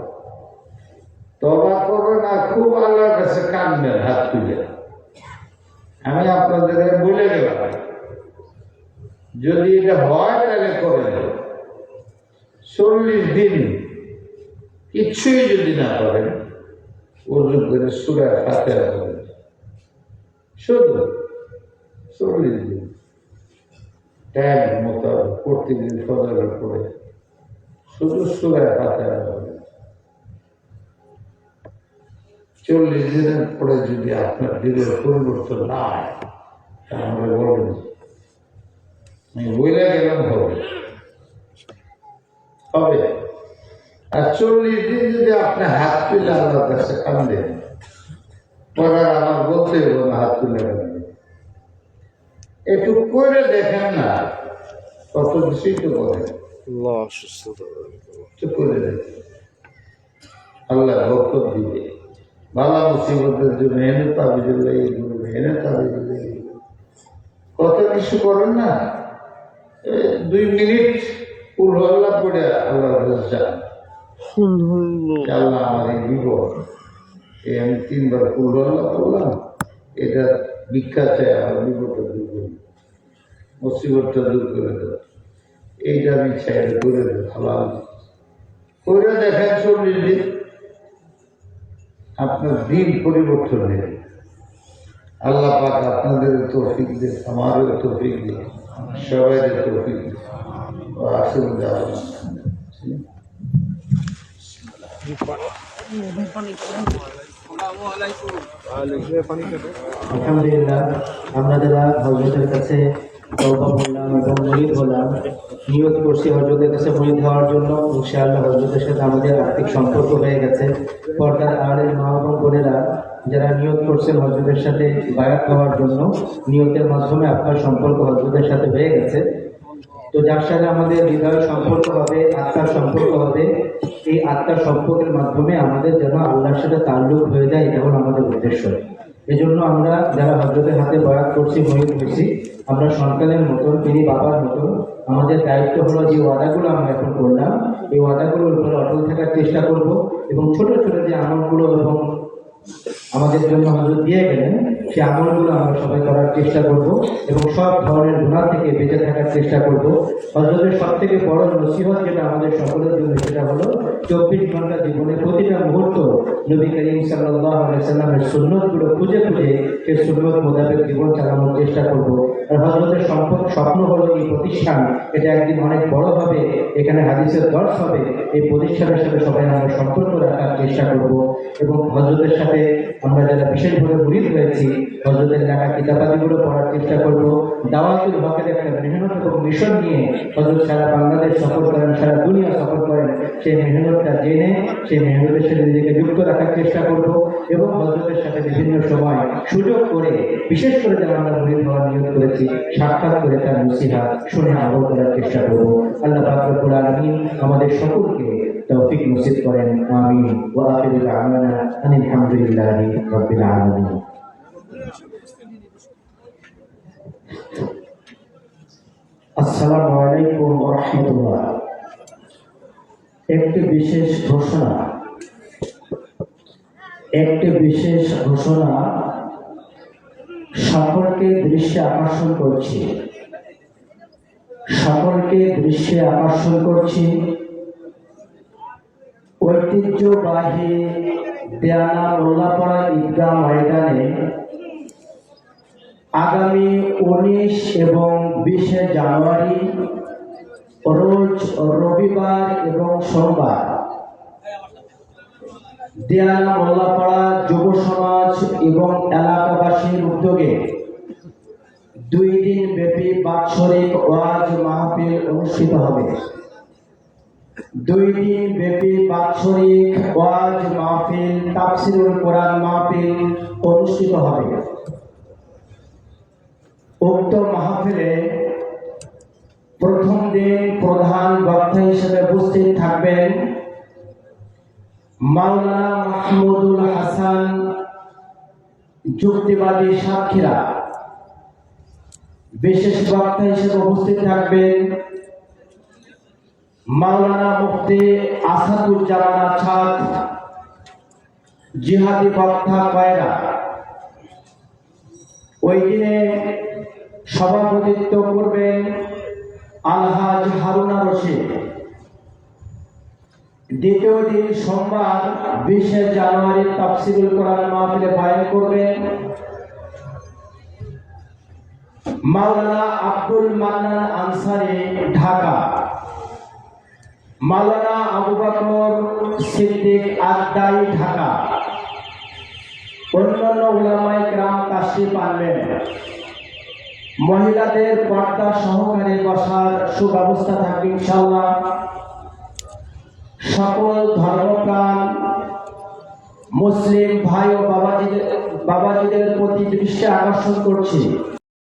তবা করবে না, খুব আল্লাহর কাছে কানবেন হাত তুলে। আমি আপনাদের বলে গেলাম, যদি এটা হয় তাহলে করে দেব। 40 দিন কিচ্ছুই যদি না করেন, ওযু করে সূরা ফাতিহা পড়েন, শুধু 40 দিন টাইম মোতাবেক প্রতিদিন ফজরের পরে শুধু সূরা ফাতিহা পড়েন। 40 দিনের পরে যদি আপনার দিনের পরিবর্তন না হয়, তাহলে বলবেন আমি বইলে গেলাম, হবে। আর 40 দিন যদি আপনি হাত তুলে আল্লাহর কাছে কান্দেন, পরে আমার বলতে হবে না হাত তুলে কান্দেন। একটু করে দেখেন না, কত বেশি তো করেন, একটু করে দেখেন, আল্লাহ বরকত দিবে। বালা মুসিবতের জন্য এনে তাবিজ লাগিয়ে দেবে, এনে তাবিজ লাগিয়ে দেবে। কত কিছু করেন না, 2 মিনিট আল্লাহ পড়ে আল্লাহ যান, আল্লাহ আমার এই বিপদ, আমি 3 বার আল্লাহ করলাম, এটা ভিক্ষা চাই, আমার বিপদটা দূর করি, মুসিবতটা দূর করে দেব, এইটা আমি চাই করে দেব। হালাল করে দেখেন 40 দিন, আপনার দিন পরিবর্তন নেই। আল্লাহ পাক আপনাদের তৌফিক দেন, আমারও তৌফিক দেন, সবাই তৌফিক দেন। আলহামদুলিল্লাহ, আমরা যারা হযরতের কাছে তওবা করলাম এবং মুরিদ হলাম, নিয়ত করছি হযরতের কাছে মুরিদ হওয়ার জন্য, ইনশাআল্লাহ হযরতের সাথে আমাদের আর্থিক সম্পর্ক হয়ে গেছে। পর্দার আড়ালের মা এবং বোনেরা যারা নিয়ত করছেন হযরতের সাথে বায়াত হওয়ার জন্য, নিয়তের মাধ্যমে আপনার সম্পর্ক হযরতের সাথে হয়ে গেছে। তো যার সাথে আমাদের হৃদয়ের সম্পর্ক হবে, আত্মার সম্পর্ক হবে, এই আত্মার সম্পর্কের মাধ্যমে আমাদের যেন আল্লাহর সাথে তাল্লুক হয়ে যায়, এটা হলো আমাদের উদ্দেশ্য। এজন্য আমরা যারা হযরতের হাতে বয়াত করছি, মুরিদ হয়েছি, আমরা সন্তানের মতন, তিনি বাবার মতন, আমাদের দায়িত্ব হলো যে ওয়াদাগুলো আমরা এখন করলাম, এই ওয়াদাগুলোর উপরে অটল থাকার চেষ্টা করব, এবং ছোট ছোট যে আমলগুলো এবং আমাদের জন্য হযরত দিয়ে গেলেন, সেই আমলগুলো আমরা সবাই করার চেষ্টা করব, এবং সব ধরনের গুনাহ থেকে বেঁচে থাকার চেষ্টা করব। হযরতের সব থেকে বড় নসিহত যেটা আমাদের সকলের জন্য, সেটা হলো 24 ঘন্টা জীবনে প্রতিটা মুহূর্ত নবী করিম সাল্লাল্লাহু আলাইহি সাল্লামের সুন্নতগুলো খুঁজে খুঁজে সেই সুন্নত মোতাবেক জীবন চালানোর চেষ্টা করব। আর হযরতের স্বপ্ন হলো এই প্রতিষ্ঠান, এটা একদিন অনেক বড় হবে, এখানে হাদিসের দর্শ হবে, এই প্রতিষ্ঠানের সাথে সবাই আমরা সম্পর্ক রাখার চেষ্টা করব। এবং হযরতের সাথে আমরা যারা বিশেষভাবে মুরিদ হয়েছি, হযরতের লেখা কিতাবাদিগুলো পড়ার চেষ্টা করব। দাওয়াতুল হকের একটা মেহনত এবং মিশন নিয়ে হযরত সারা বাংলাদেশ সফর করেন, সারা দুনিয়া সফর করেন, সেই মেহনতটা জেনে সেই মেহনতের সাথে নিজেকে যুক্ত রাখার চেষ্টা করব। এবং হযরতের সাথে বিভিন্ন সময় সুযোগ করে, বিশেষ করে যারা আমরা মুরিদ হওয়ার নিয়ত করেছি, সাক্ষাৎ করে তার নসিহত শুনে আমল করার চেষ্টা করব। আল্লাহ পাক রব্বুল আলামিন আমাদের সকলকে তৌফিক নসিব করেন, আমিন। ওয়া আখিরু দাওয়ানা আনিল হামদুলিল্লাহি রাব্বিল আলামিন। আসসালামু আলাইকুম ওয়া রাহমাতুল্লাহ। একটি বিশেষ ঘোষণা সকলকে দৃশ্যে আকর্ষণ করছি। ঐতিহ্যবাহী দেয়ানা মোল্লাপাড়া ঈদগাহ ময়দানে আগামী 19 এবং 20 জানুয়ারি রোজ রবিবার এবং সোমবার দেয়ানা মোল্লাপাড়া যুব সমাজ এবং এলাকাবাসীর উদ্যোগে 2 দিন ব্যাপী বাৎসরিক ওয়াজ মাহফিল অনুষ্ঠিত হবে। 2 দিন ব্যাপী বাৎসরিক ওয়াজ মাহফিল, তাফসীরুল কোরআন মাহফিল অনুষ্ঠিত হবে। উক্ত মাহফিলে প্রথম দিন প্রধান বক্তা হিসেবে উপস্থিত থাকবেন মাওলানা মাহমুদুল হাসান যুক্তিবাদী সাতক্ষীরা। বিশেষ বক্তা হিসেবে উপস্থিত থাকবেন মাওলানা মুফতি আসাদুজ্জামান আছাদ জিহাদি বক্তা কয়রা। ওই দিনে সভাপতিত্ব করবেন আলহাজ হারুনা রশিদ। দ্বিতীয় দিন সোমবার 20 জানুয়ারি তাফসীরুল কোরআন মাহফিলে বয়ান করবেন মাওলানা আব্দুল মান্নান আনসারী ঢাকা। মাওলানা আবু বকর সিদ্দিক আদাই ঢাকা। অন্যান্য উলামায়ে কেরাম তাশরীফ আনবেন। মহিলাদের পর্দা সহকারে বসার সুব্যবস্থা থাকবে ইনশাআল্লাহ। সকল ধর্মপ্রাণ মুসলিম ভাই ও বাবাজিদের প্রতি দৃষ্টি আকর্ষণ করছি,